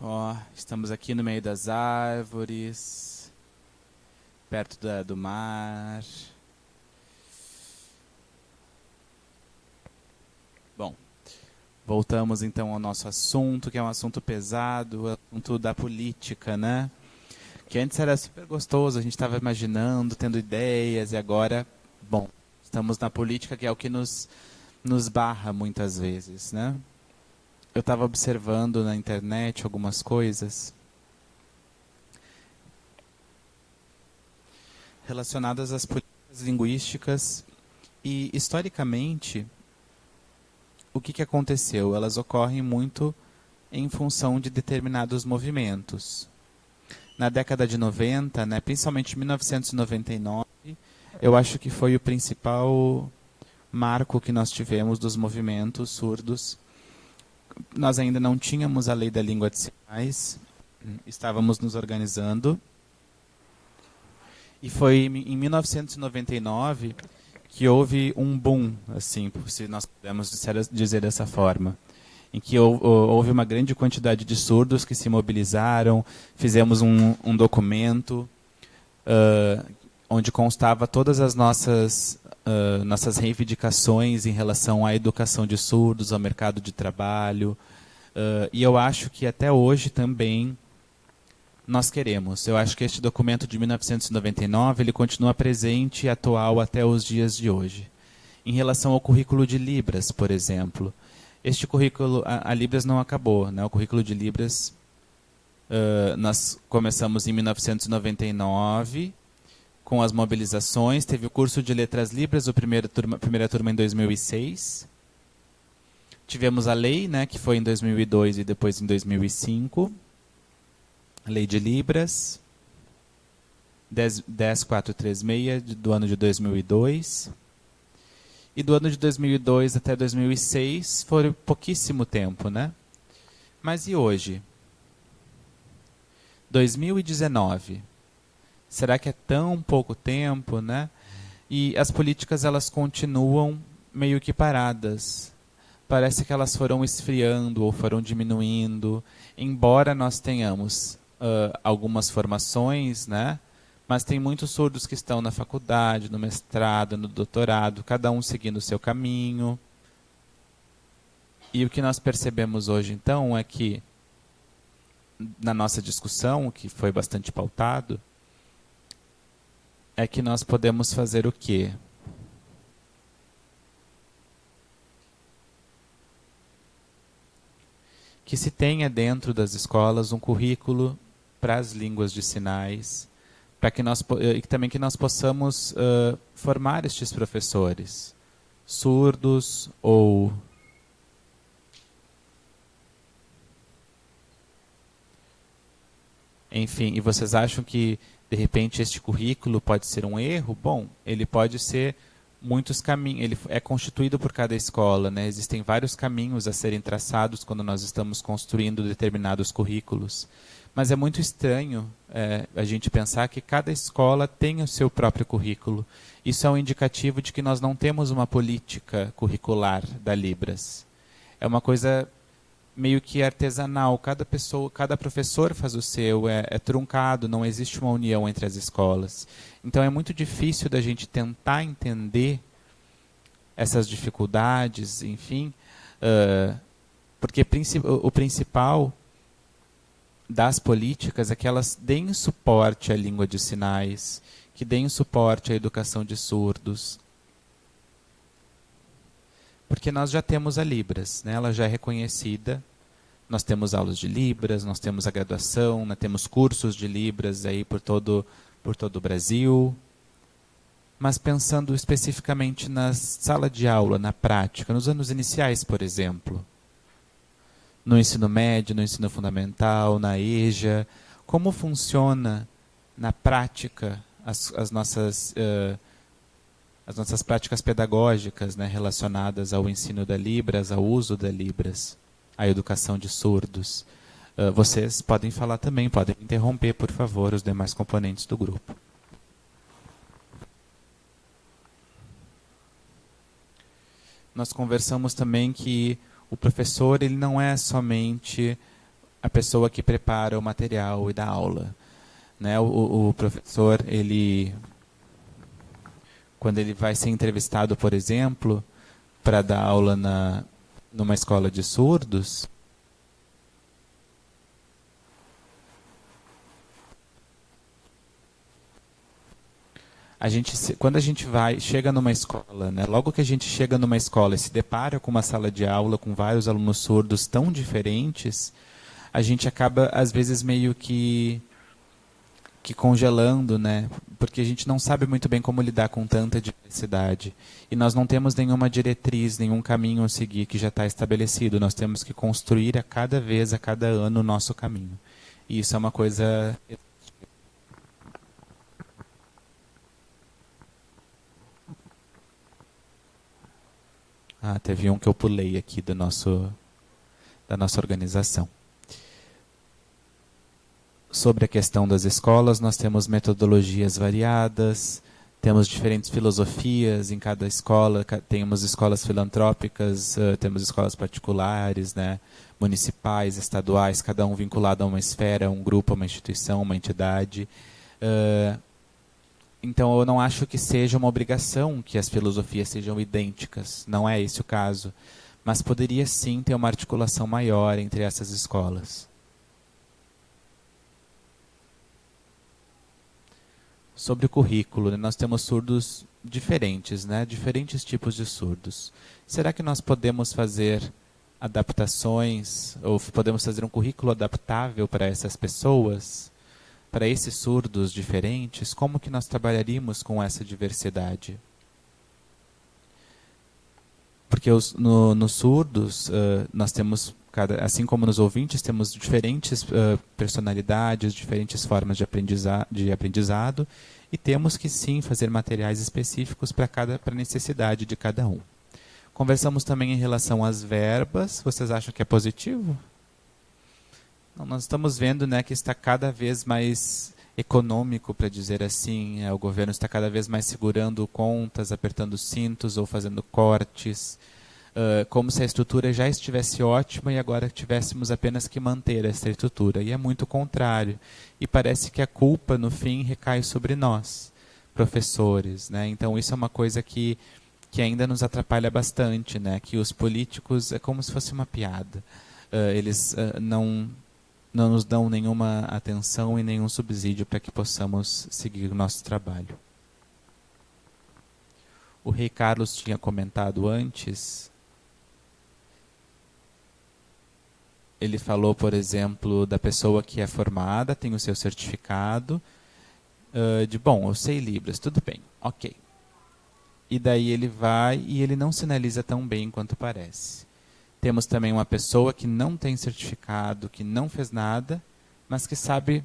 Ó, estamos aqui no meio das árvores, perto do mar. Bom. Voltamos então ao nosso assunto, que é um assunto pesado, o assunto da política, né? Que antes era super gostoso, a gente estava imaginando, tendo ideias, e agora, bom, estamos na política, que é o que nos barra muitas vezes, né? Eu estava observando na internet algumas coisas relacionadas às políticas linguísticas e, historicamente, o que aconteceu? Elas ocorrem muito em função de determinados movimentos. na década de 90, né, principalmente em 1999, eu acho que foi o principal marco que nós tivemos dos movimentos surdos. Nós ainda não tínhamos a lei da língua de sinais, estávamos nos organizando. E foi em 1999 que houve um boom, assim, se nós pudermos dizer dessa forma, em que houve uma grande quantidade de surdos que se mobilizaram, fizemos um documento onde constava todas as nossas reivindicações em relação à educação de surdos, ao mercado de trabalho, e eu acho que até hoje também nós queremos. Eu acho que este documento de 1999 ele continua presente e atual até os dias de hoje. Em relação ao currículo de Libras, por exemplo, este currículo, a Libras não acabou, né? O currículo de Libras, nós começamos em 1999, com as mobilizações, teve o curso de Letras Libras, a primeira turma em 2006. Tivemos a lei, né, que foi em 2002 e depois em 2005. A Lei de Libras, 10436, do ano de 2002. E do ano de 2002 até 2006 foi pouquíssimo tempo, né? Mas e hoje? 2019. Será que é tão pouco tempo, né? E as políticas elas continuam meio que paradas. Parece que elas foram esfriando ou foram diminuindo, embora nós tenhamos algumas formações, né? Mas tem muitos surdos que estão na faculdade, no mestrado, no doutorado, cada um seguindo o seu caminho. E o que nós percebemos hoje, então, é que, na nossa discussão, que foi bastante pautado, é que nós podemos fazer o quê? Que se tenha dentro das escolas um currículo para as línguas de sinais, para que nós e também que nós possamos formar estes professores surdos ou enfim. E vocês acham que de repente este currículo pode ser um erro? Bom, ele pode ser muitos caminhos, ele é constituído por cada escola, né? Existem vários caminhos a serem traçados quando nós estamos construindo determinados currículos. Mas é muito estranho a gente pensar que cada escola tem o seu próprio currículo. Isso é um indicativo de que nós não temos uma política curricular da Libras. É uma coisa meio que artesanal. Cada professor faz o seu, é truncado, não existe uma união entre as escolas. Então é muito difícil da gente tentar entender essas dificuldades, enfim, porque o principal das políticas é que elas deem suporte à língua de sinais, que deem suporte à educação de surdos. Porque nós já temos a Libras, né? Ela já é reconhecida, nós temos aulas de Libras, nós temos a graduação, nós temos cursos de Libras aí por todo o Brasil. Mas pensando especificamente na sala de aula, na prática, nos anos iniciais, por exemplo, no ensino médio, no ensino fundamental, na EJA, como funciona na prática as nossas práticas pedagógicas, né, relacionadas ao ensino da Libras, ao uso da Libras, à educação de surdos. Vocês podem falar também, podem interromper, por favor, os demais componentes do grupo. Nós conversamos também que o professor ele não é somente a pessoa que prepara o material e dá aula, né? O professor, quando ele vai ser entrevistado, por exemplo, para dar aula numa escola de surdos, quando a gente chega numa escola, né, logo que a gente chega numa escola e se depara com uma sala de aula com vários alunos surdos tão diferentes, a gente acaba, às vezes, meio que congelando, né? Porque a gente não sabe muito bem como lidar com tanta diversidade. E nós não temos nenhuma diretriz, nenhum caminho a seguir que já está estabelecido. Nós temos que construir a cada vez, a cada ano, o nosso caminho. E isso é uma coisa Teve um que eu pulei aqui da nossa organização. Sobre a questão das escolas, nós temos metodologias variadas, temos diferentes filosofias em cada escola, temos escolas filantrópicas, temos escolas particulares, né, municipais, estaduais, cada um vinculado a uma esfera, um grupo, uma instituição, uma entidade. Então, eu não acho que seja uma obrigação que as filosofias sejam idênticas, não é esse o caso, mas poderia sim ter uma articulação maior entre essas escolas. Sobre o currículo, né? Nós temos surdos diferentes, né? Diferentes tipos de surdos. Será que nós podemos fazer adaptações, ou podemos fazer um currículo adaptável para essas pessoas, para esses surdos diferentes? Como que nós trabalharíamos com essa diversidade? Porque nos surdos, nós temos, assim como nos ouvintes, temos diferentes personalidades, diferentes formas de aprendizado, e temos que sim fazer materiais específicos para a necessidade de cada um. Conversamos também em relação às verbas. Vocês acham que é positivo? Não, nós estamos vendo, né, que está cada vez mais econômico, para dizer assim. O governo está cada vez mais segurando contas, apertando cintos ou fazendo cortes, como se a estrutura já estivesse ótima e agora tivéssemos apenas que manter essa estrutura. E é muito o contrário. E parece que a culpa, no fim, recai sobre nós, professores, né? Então, isso é uma coisa que ainda nos atrapalha bastante, né? Que os políticos, é como se fosse uma piada. Eles não nos dão nenhuma atenção e nenhum subsídio para que possamos seguir o nosso trabalho. O Rei Carlos tinha comentado antes. Ele falou, por exemplo, da pessoa que é formada, tem o seu certificado, bom, eu sei Libras, tudo bem, ok. E daí ele vai e ele não sinaliza tão bem quanto parece. Temos também uma pessoa que não tem certificado, que não fez nada, mas que sabe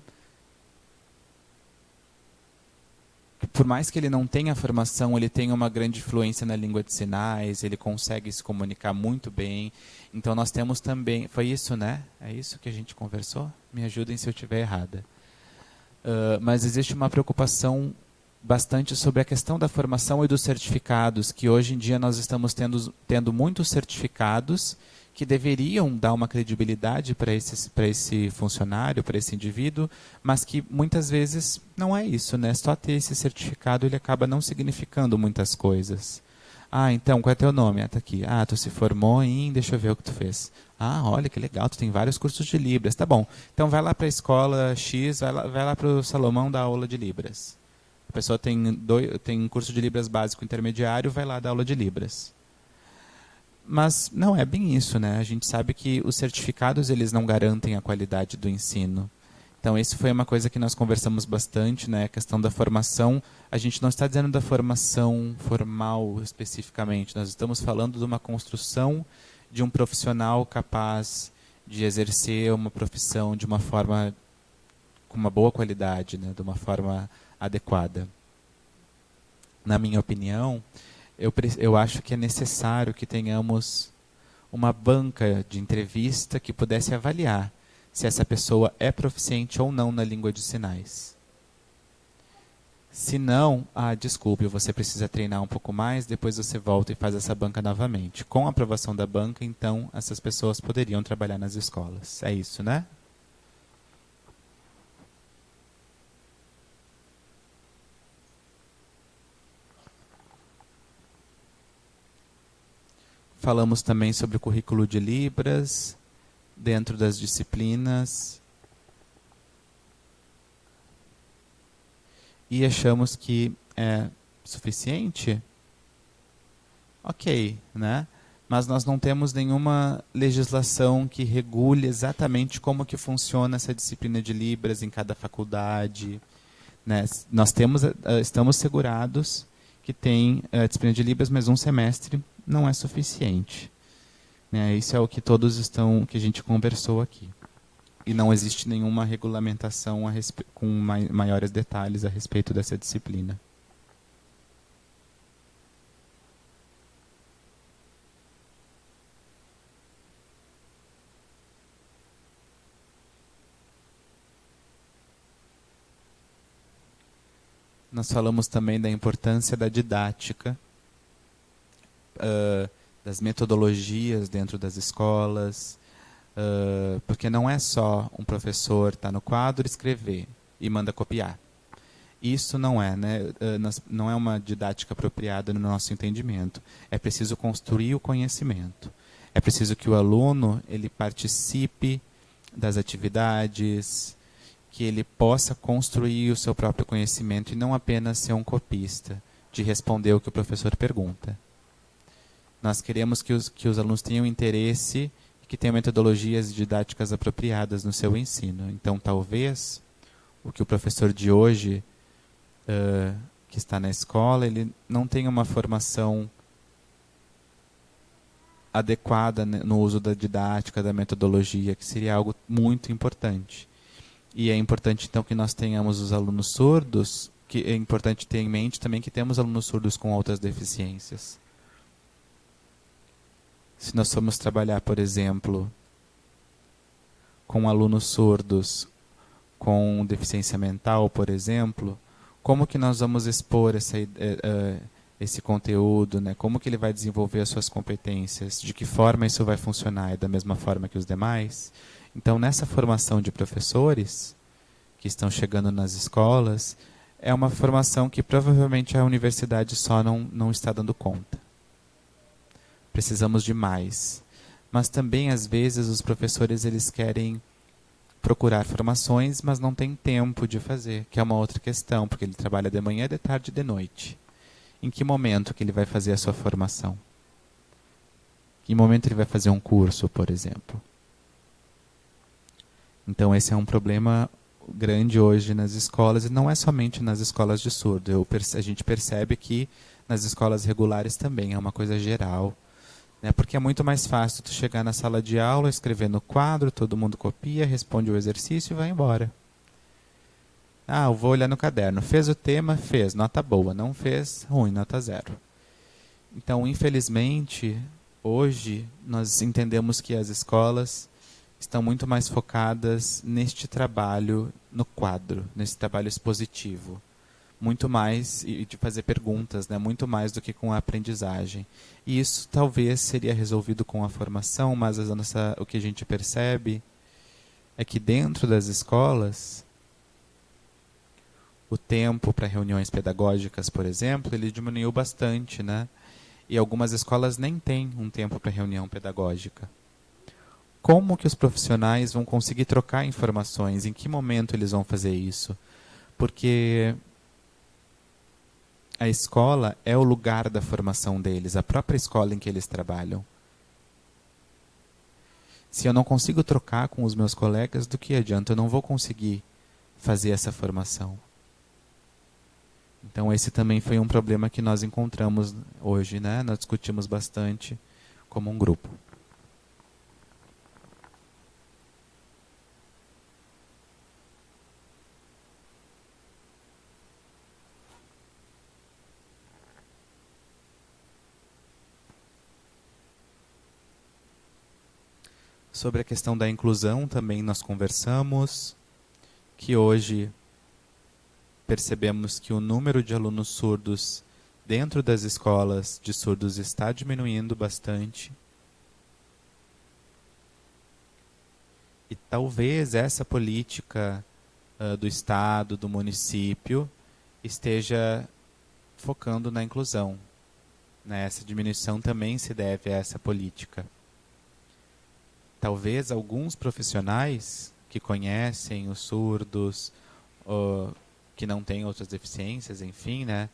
que, por mais que ele não tenha formação, ele tem uma grande fluência na língua de sinais, ele consegue se comunicar muito bem. Então nós temos também... Foi isso, né? É isso que a gente conversou? Me ajudem se eu estiver errada. Mas existe uma preocupação bastante sobre a questão da formação e dos certificados, que hoje em dia nós estamos tendo muitos certificados que deveriam dar uma credibilidade para esse funcionário, para esse indivíduo, mas que muitas vezes não é isso, né? Só ter esse certificado ele acaba não significando muitas coisas. Então, qual é teu nome? Tá aqui. Tu se formou em... Deixa eu ver o que tu fez. Olha que legal, tu tem vários cursos de Libras. Tá bom. Então vai lá para a escola X, vai lá para o Salomão dar aula de Libras. A pessoa tem curso de Libras básico intermediário, vai lá dar aula de Libras. Mas não é bem isso, né? A gente sabe que os certificados eles não garantem a qualidade do ensino. Então, isso foi uma coisa que nós conversamos bastante, né? A questão da formação. A gente não está dizendo da formação formal especificamente. Nós estamos falando de uma construção de um profissional capaz de exercer uma profissão de uma forma com uma boa qualidade, né? De uma forma adequada. Na minha opinião, eu acho que é necessário que tenhamos uma banca de entrevista que pudesse avaliar se essa pessoa é proficiente ou não na língua de sinais. Se não, desculpe, você precisa treinar um pouco mais, depois você volta e faz essa banca novamente. Com a aprovação da banca, então, essas pessoas poderiam trabalhar nas escolas. É isso, né? Falamos também sobre o currículo de Libras, dentro das disciplinas. E achamos que é suficiente? Ok, né? Mas nós não temos nenhuma legislação que regule exatamente como que funciona essa disciplina de Libras em cada faculdade, né? Nós estamos segurados que tem a disciplina de Libras, mas um semestre não é suficiente. Né? Isso é o que que a gente conversou aqui. E não existe nenhuma regulamentação com maiores detalhes a respeito dessa disciplina. nós falamos também da importância da didática, das metodologias dentro das escolas, porque não é só um professor estar no quadro, escrever e manda copiar. Isso não é, né? Não é uma didática apropriada no nosso entendimento. É preciso construir o conhecimento. É preciso que o aluno ele participe das atividades, que ele possa construir o seu próprio conhecimento e não apenas ser um copista de responder o que o professor pergunta. Nós queremos que os alunos tenham interesse e que tenham metodologias didáticas apropriadas no seu ensino. Então, talvez, o que o professor de hoje, que está na escola, ele não tenha uma formação adequada no uso da didática, da metodologia, que seria algo muito importante. E é importante, então, que nós tenhamos os alunos surdos, que é importante ter em mente também que temos alunos surdos com outras deficiências. Se nós formos trabalhar, por exemplo, com alunos surdos com deficiência mental, por exemplo, como que nós vamos expor esse conteúdo, né? Como que ele vai desenvolver as suas competências? De que forma isso vai funcionar? É da mesma forma que os demais? Então, nessa formação de professores que estão chegando nas escolas, é uma formação que provavelmente a universidade só não está dando conta. Precisamos de mais. Mas também, às vezes, os professores eles querem procurar formações, mas não tem tempo de fazer, que é uma outra questão, porque ele trabalha de manhã, de tarde e de noite. Em que momento que ele vai fazer a sua formação? Em que momento ele vai fazer um curso, por exemplo? Então, esse é um problema grande hoje nas escolas, e não é somente nas escolas de surdo. A gente percebe que nas escolas regulares também é uma coisa geral, né? Porque é muito mais fácil tu chegar na sala de aula, escrever no quadro, todo mundo copia, responde o exercício e vai embora. Ah, eu vou olhar no caderno. Fez o tema? Fez. Nota boa. Não fez? Ruim. Nota 0. Então, infelizmente, hoje nós entendemos que as escolas estão muito mais focadas neste trabalho no quadro, nesse trabalho expositivo. Muito mais, e de fazer perguntas, né? Muito mais do que com a aprendizagem. E isso talvez seria resolvido com a formação, mas o que a gente percebe é que dentro das escolas, o tempo para reuniões pedagógicas, por exemplo, ele diminuiu bastante, né? E algumas escolas nem têm um tempo para reunião pedagógica. Como que os profissionais vão conseguir trocar informações? Em que momento eles vão fazer isso? Porque a escola é o lugar da formação deles, a própria escola em que eles trabalham. Se eu não consigo trocar com os meus colegas, do que adianta? Eu não vou conseguir fazer essa formação. Então, esse também foi um problema que nós encontramos hoje, né? Nós discutimos bastante como um grupo. Sobre a questão da inclusão também nós conversamos, que hoje percebemos que o número de alunos surdos dentro das escolas de surdos está diminuindo bastante. E talvez essa política do Estado, do município, esteja focando na inclusão, né? Essa diminuição também se deve a essa política. Talvez alguns profissionais que conhecem os surdos, que não têm outras deficiências, enfim, né?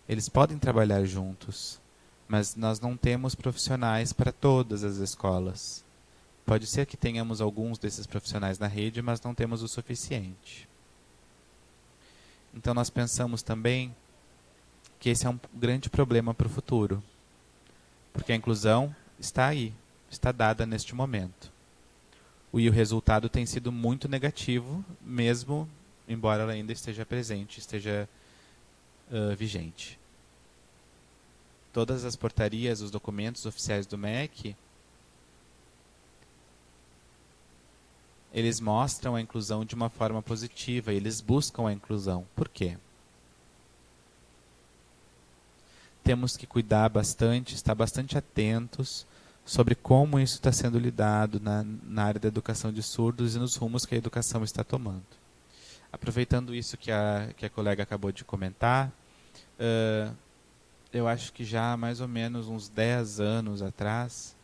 Eles podem trabalhar juntos, mas nós não temos profissionais para todas as escolas. Pode ser que tenhamos alguns desses profissionais na rede, mas não temos o suficiente. Então nós pensamos também que esse é um grande problema para o futuro, porque a inclusão está aí, está dada neste momento. E o resultado tem sido muito negativo, mesmo embora ela ainda esteja presente, esteja vigente. Todas as portarias, os documentos oficiais do MEC, eles mostram a inclusão de uma forma positiva, eles buscam a inclusão. Por quê? temos que cuidar bastante, estar bastante atentos sobre como isso está sendo lidado na área da educação de surdos e nos rumos que a educação está tomando. Aproveitando isso que a colega acabou de comentar, eu acho que já há mais ou menos uns 10 anos atrás,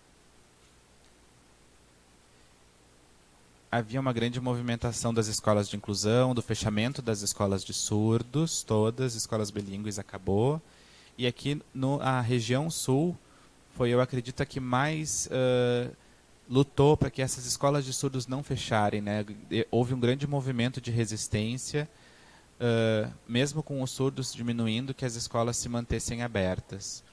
havia uma grande movimentação das escolas de inclusão, do fechamento das escolas de surdos, todas, escolas bilíngues acabou. E aqui a região sul foi, eu acredito, a que mais lutou para que essas escolas de surdos não fecharem, né? Houve um grande movimento de resistência, mesmo com os surdos diminuindo, que as escolas se mantessem abertas.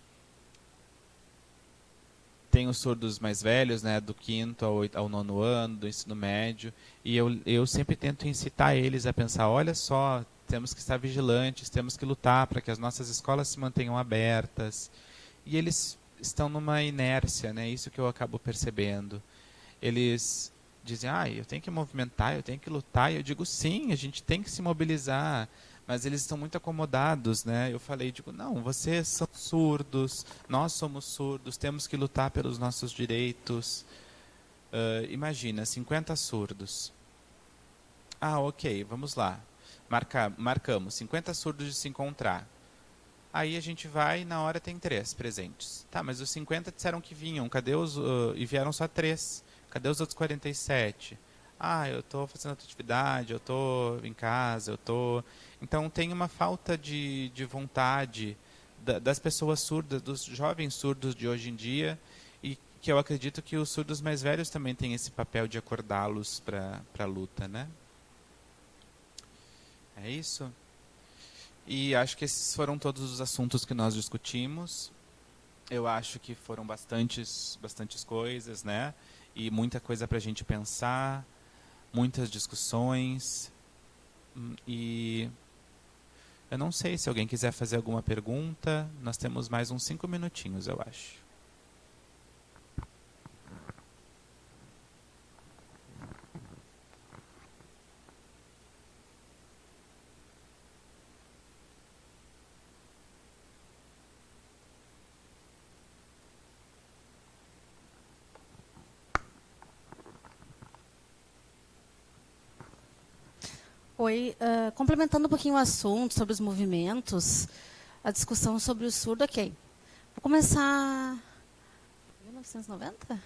Tem os surdos mais velhos, né, do 5º ao 9º ano, do ensino médio, e eu sempre tento incitar eles a pensar, olha só, temos que estar vigilantes, temos que lutar para que as nossas escolas se mantenham abertas. E eles estão numa inércia, né, isso que eu acabo percebendo. Eles dizem, eu tenho que movimentar, eu tenho que lutar, e eu digo, sim, a gente tem que se mobilizar, mas eles estão muito acomodados, né? Eu falei, não, vocês são surdos, nós somos surdos, temos que lutar pelos nossos direitos. Imagina, 50 surdos. Ok, vamos lá. Marcamos, 50 surdos de se encontrar. Aí a gente vai e na hora tem 3 presentes. Tá, mas os 50 disseram que vinham, cadê e vieram só 3. Cadê os outros 47? Eu estou fazendo outra atividade, eu estou em casa, Então tem uma falta de vontade das pessoas surdas, dos jovens surdos de hoje em dia, e que eu acredito que os surdos mais velhos também têm esse papel de acordá-los para a luta, né? É isso? E acho que esses foram todos os assuntos que nós discutimos. Eu acho que foram bastantes coisas, né? E muita coisa para a gente pensar, muitas discussões. E eu não sei se alguém quiser fazer alguma pergunta. Nós temos mais uns 5 minutinhos, eu acho. Oi, complementando um pouquinho o assunto sobre os movimentos, a discussão sobre o surdo, ok. Vou começar... 1990?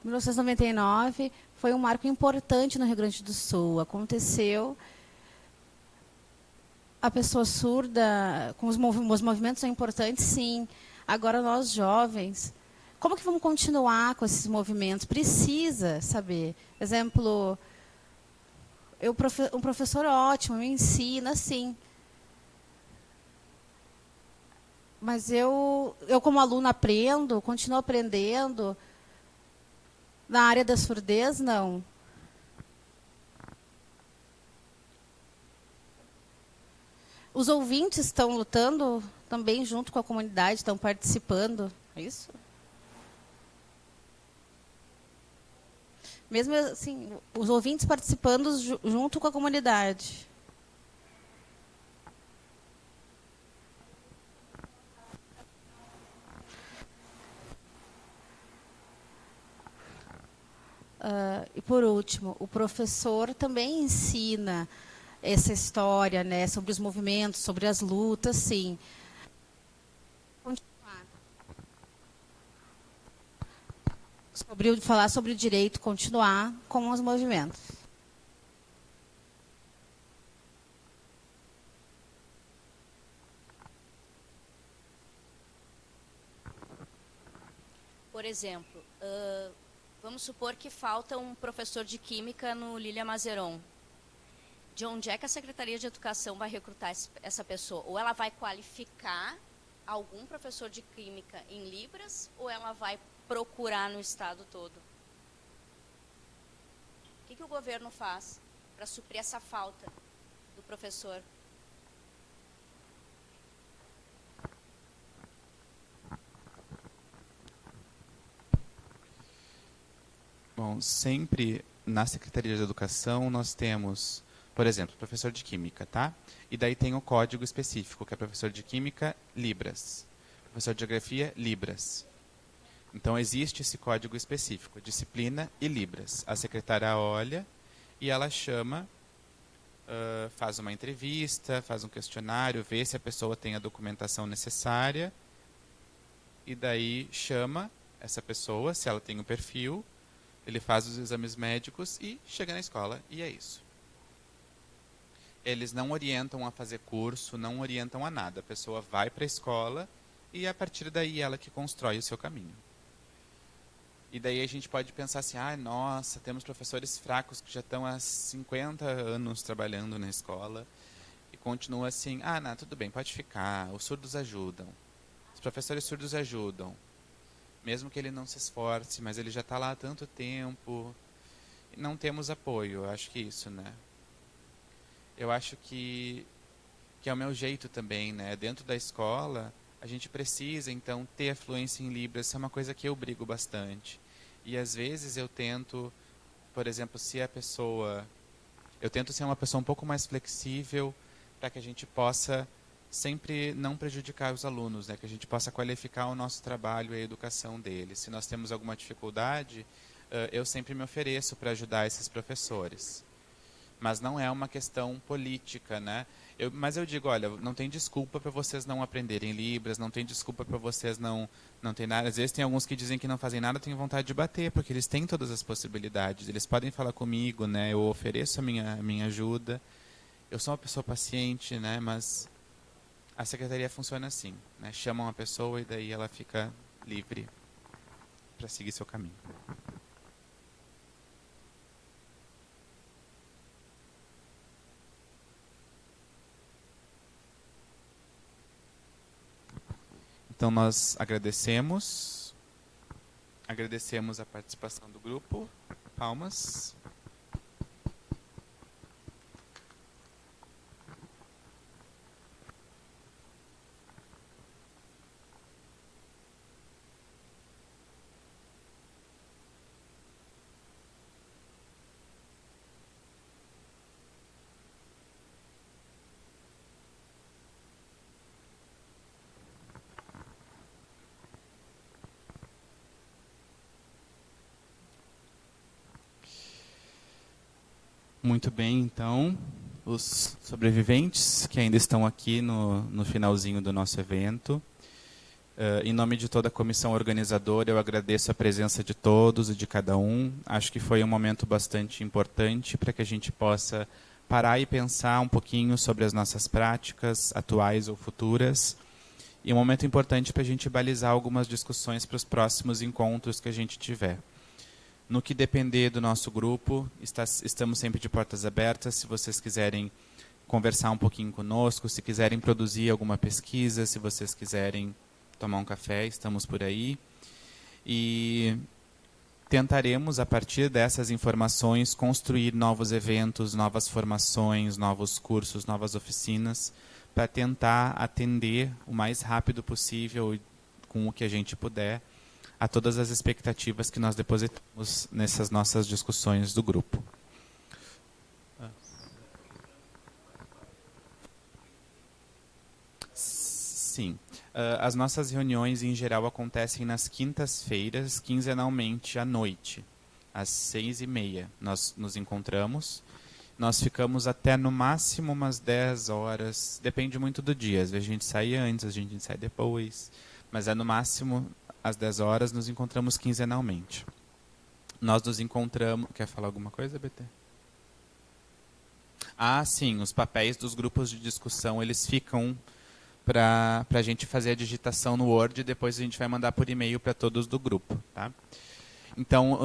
1999 foi um marco importante no Rio Grande do Sul. Aconteceu... A pessoa surda, com os movimentos são importantes, sim. Agora, nós jovens... Como que vamos continuar com esses movimentos? Precisa saber. Exemplo, um professor ótimo, me ensina, sim. Mas eu como aluna aprendo, continuo aprendendo. Na área da surdez, não. Os ouvintes estão lutando também junto com a comunidade, estão participando. É isso? Mesmo assim, os ouvintes participando junto com a comunidade. E por último, o professor também ensina essa história, né, sobre os movimentos, sobre as lutas, sim. Falar sobre o direito, continuar com os movimentos. Por exemplo, vamos supor que falta um professor de Química no Lília Mazeron. De onde é que a Secretaria de Educação vai recrutar essa pessoa? Ou ela vai qualificar algum professor de Química em Libras, ou ela vai procurar no estado todo? O que o governo faz para suprir essa falta do professor? Bom, sempre na Secretaria de Educação nós temos Por exemplo, professor de Química, tá? E daí tem o código específico, que é professor de Química, Libras. Professor de Geografia, Libras. Então, existe esse código específico, disciplina e Libras. A secretária olha e ela chama, faz uma entrevista, faz um questionário, vê se a pessoa tem a documentação necessária, e daí chama essa pessoa, se ela tem um perfil, ele faz os exames médicos e chega na escola, e é isso. Eles não orientam a fazer curso, não orientam a nada. A pessoa vai para a escola e, a partir daí, ela que constrói o seu caminho. E daí a gente pode pensar assim, nossa, temos professores fracos que já estão há 50 anos trabalhando na escola, e continua assim, não, tudo bem, pode ficar, os surdos ajudam. Os professores surdos ajudam. Mesmo que ele não se esforce, mas ele já está lá há tanto tempo. Não temos apoio, eu acho que isso, né? Eu acho que é o meu jeito também, né? Dentro da escola, a gente precisa, então, ter fluência em Libras. Isso é uma coisa que eu brigo bastante. E, às vezes, eu tento, por exemplo, eu tento ser uma pessoa um pouco mais flexível para que a gente possa sempre não prejudicar os alunos, né? Que a gente possa qualificar o nosso trabalho e a educação deles. Se nós temos alguma dificuldade, eu sempre me ofereço para ajudar esses professores. Mas não é uma questão política, né? Mas eu digo, olha, não tem desculpa para vocês não aprenderem Libras, não tem desculpa para vocês não tem nada. Às vezes tem alguns que dizem que não fazem nada, têm vontade de bater, porque eles têm todas as possibilidades. Eles podem falar comigo, né? Eu ofereço a minha ajuda. Eu sou uma pessoa paciente, né? Mas a secretaria funciona assim, né? Chamam uma pessoa e daí ela fica livre para seguir seu caminho. Então, nós agradecemos a participação do grupo. Palmas. Muito bem, então, os sobreviventes que ainda estão aqui no finalzinho do nosso evento. Em nome de toda a comissão organizadora, eu agradeço a presença de todos e de cada um. Acho que foi um momento bastante importante para que a gente possa parar e pensar um pouquinho sobre as nossas práticas, atuais ou futuras. E um momento importante para a gente balizar algumas discussões para os próximos encontros que a gente tiver. No que depender do nosso grupo, estamos sempre de portas abertas. Se vocês quiserem conversar um pouquinho conosco, se quiserem produzir alguma pesquisa, se vocês quiserem tomar um café, estamos por aí. E tentaremos, a partir dessas informações, construir novos eventos, novas formações, novos cursos, novas oficinas, para tentar atender o mais rápido possível, com o que a gente puder, a todas as expectativas que nós depositamos nessas nossas discussões do grupo. Sim. As nossas reuniões, em geral, acontecem nas quintas-feiras, quinzenalmente, à noite, às 6h30. Nós nos encontramos. Nós ficamos até, no máximo, umas 10 horas. Depende muito do dia. Às vezes a gente sai antes, a gente sai depois. Mas no máximo, às 10 horas, nos encontramos quinzenalmente. Nós nos encontramos... Quer falar alguma coisa, BT? Sim. Os papéis dos grupos de discussão, eles ficam para a gente fazer a digitação no Word e depois a gente vai mandar por e-mail para todos do grupo. Tá? Então,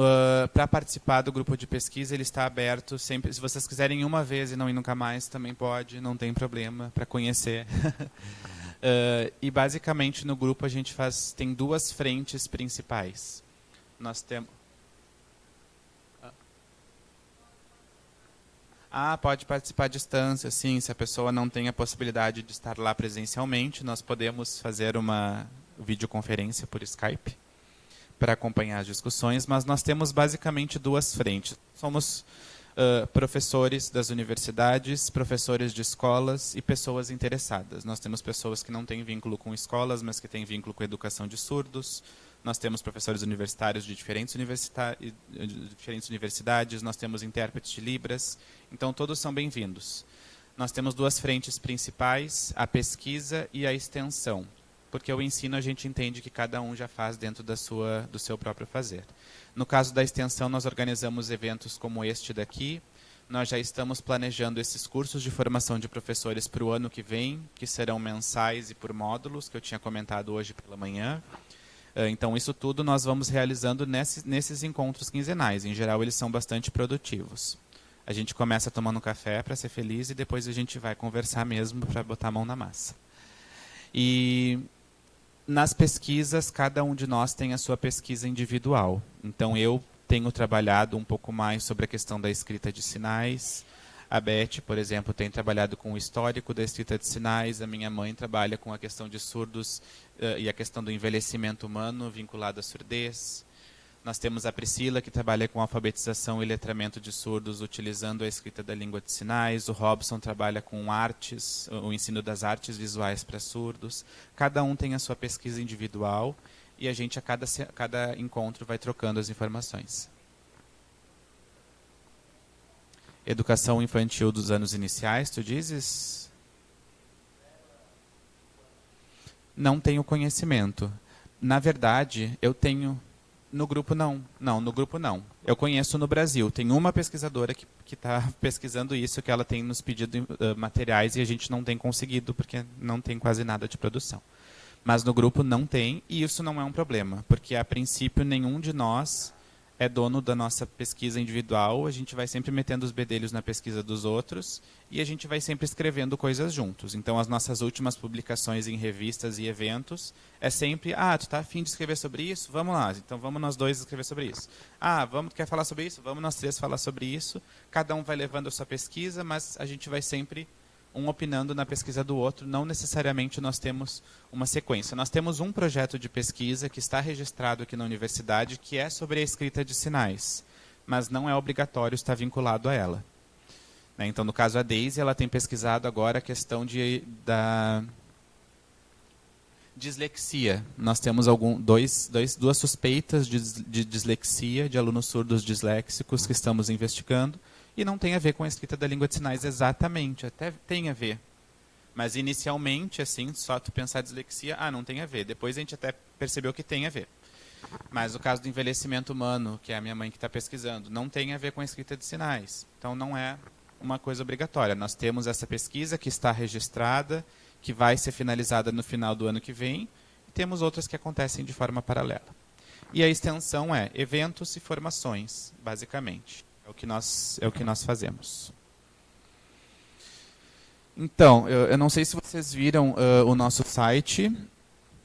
para participar do grupo de pesquisa, ele está aberto sempre. Se vocês quiserem ir uma vez e não ir nunca mais, também pode, não tem problema, para conhecer. E basicamente no grupo a gente tem duas frentes principais. Nós temos... pode participar à distância, sim. Se a pessoa não tem a possibilidade de estar lá presencialmente, nós podemos fazer uma videoconferência por Skype para acompanhar as discussões, mas nós temos basicamente duas frentes. Somos professores das universidades, professores de escolas e pessoas interessadas. Nós temos pessoas que não têm vínculo com escolas, mas que têm vínculo com a educação de surdos. Nós temos professores universitários de diferentes universidades, nós temos intérpretes de Libras. Então, todos são bem-vindos. Nós temos 2 frentes principais, a pesquisa e a extensão. Porque o ensino a gente entende que cada um já faz dentro do seu próprio fazer. No caso da extensão, nós organizamos eventos como este daqui. Nós já estamos planejando esses cursos de formação de professores para o ano que vem, que serão mensais e por módulos, que eu tinha comentado hoje pela manhã. Então, isso tudo nós vamos realizando nesses encontros quinzenais. Em geral, eles são bastante produtivos. A gente começa tomando um café para ser feliz e depois a gente vai conversar mesmo para botar a mão na massa. E nas pesquisas, cada um de nós tem a sua pesquisa individual. Então, eu tenho trabalhado um pouco mais sobre a questão da escrita de sinais. A Beth, por exemplo, tem trabalhado com o histórico da escrita de sinais. A minha mãe trabalha com a questão de surdos e a questão do envelhecimento humano vinculado à surdez. Nós temos a Priscila, que trabalha com alfabetização e letramento de surdos, utilizando a escrita da língua de sinais. O Robson trabalha com artes, o ensino das artes visuais para surdos. Cada um tem a sua pesquisa individual e a gente, a cada encontro, vai trocando as informações. Educação infantil dos anos iniciais, tu dizes? Não tenho conhecimento. Na verdade, eu tenho... No grupo, não. Não, no grupo, não. Eu conheço no Brasil. Tem uma pesquisadora que está pesquisando isso, que ela tem nos pedido materiais e a gente não tem conseguido, porque não tem quase nada de produção. Mas no grupo não tem, e isso não é um problema, porque, a princípio, nenhum de nós é dono da nossa pesquisa individual. A gente vai sempre metendo os bedelhos na pesquisa dos outros e a gente vai sempre escrevendo coisas juntos. Então, as nossas últimas publicações em revistas e eventos é sempre, tu tá afim de escrever sobre isso? Vamos lá, então vamos nós 2 escrever sobre isso. Quer falar sobre isso? Vamos nós 3 falar sobre isso. Cada um vai levando a sua pesquisa, mas a gente vai sempre um opinando na pesquisa do outro. Não necessariamente nós temos uma sequência. Nós temos um projeto de pesquisa que está registrado aqui na universidade, que é sobre a escrita de sinais, mas não é obrigatório estar vinculado a ela. Então, no caso, a Daisy, ela tem pesquisado agora a questão da dislexia. Nós temos duas suspeitas de dislexia, de alunos surdos disléxicos que estamos investigando, e não tem a ver com a escrita da língua de sinais exatamente, até tem a ver. Mas inicialmente, assim, só tu pensar dislexia, não tem a ver. Depois a gente até percebeu que tem a ver. Mas o caso do envelhecimento humano, que é a minha mãe que está pesquisando, não tem a ver com a escrita de sinais. Então não é uma coisa obrigatória. Nós temos essa pesquisa que está registrada, que vai ser finalizada no final do ano que vem, e temos outras que acontecem de forma paralela. E a extensão é eventos e formações, basicamente. É o que nós fazemos. Então, eu não sei se vocês viram o nosso site.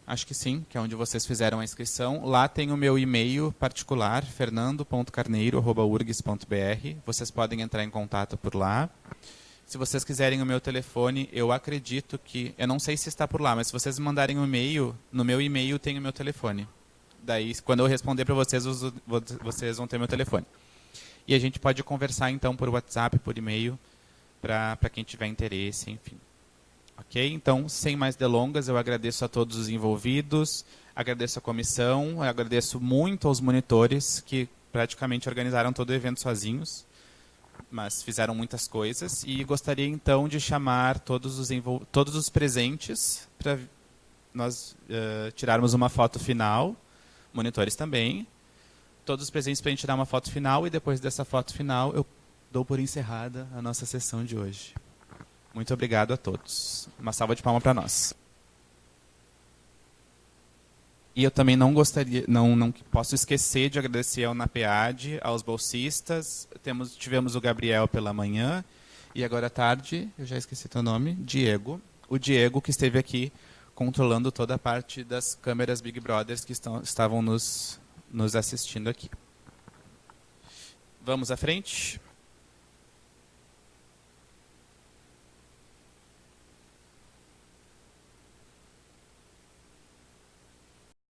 Acho que sim, que é onde vocês fizeram a inscrição. Lá tem o meu e-mail particular, fernando.carneiro@urgs.br. Vocês podem entrar em contato por lá. Se vocês quiserem o meu telefone, eu acredito que... Eu não sei se está por lá, mas se vocês mandarem um e-mail, no meu e-mail tem o meu telefone. Daí, quando eu responder para vocês, vocês vão ter meu telefone. E a gente pode conversar, então, por WhatsApp, por e-mail, para quem tiver interesse, enfim. Ok? Então, sem mais delongas, eu agradeço a todos os envolvidos, agradeço a comissão, agradeço muito aos monitores, que praticamente organizaram todo o evento sozinhos, mas fizeram muitas coisas. E gostaria, então, de chamar todos os presentes para nós tirarmos uma foto final, monitores também, todos os presentes para a gente tirar uma foto final, e depois dessa foto final eu dou por encerrada a nossa sessão de hoje. Muito obrigado a todos. Uma salva de palmas para nós. E eu também não posso esquecer de agradecer ao NAPEAD, aos bolsistas. Tivemos o Gabriel pela manhã, e agora à tarde, eu já esqueci teu nome, Diego. O Diego, que esteve aqui controlando toda a parte das câmeras Big Brothers que estavam nos assistindo aqui. Vamos à frente.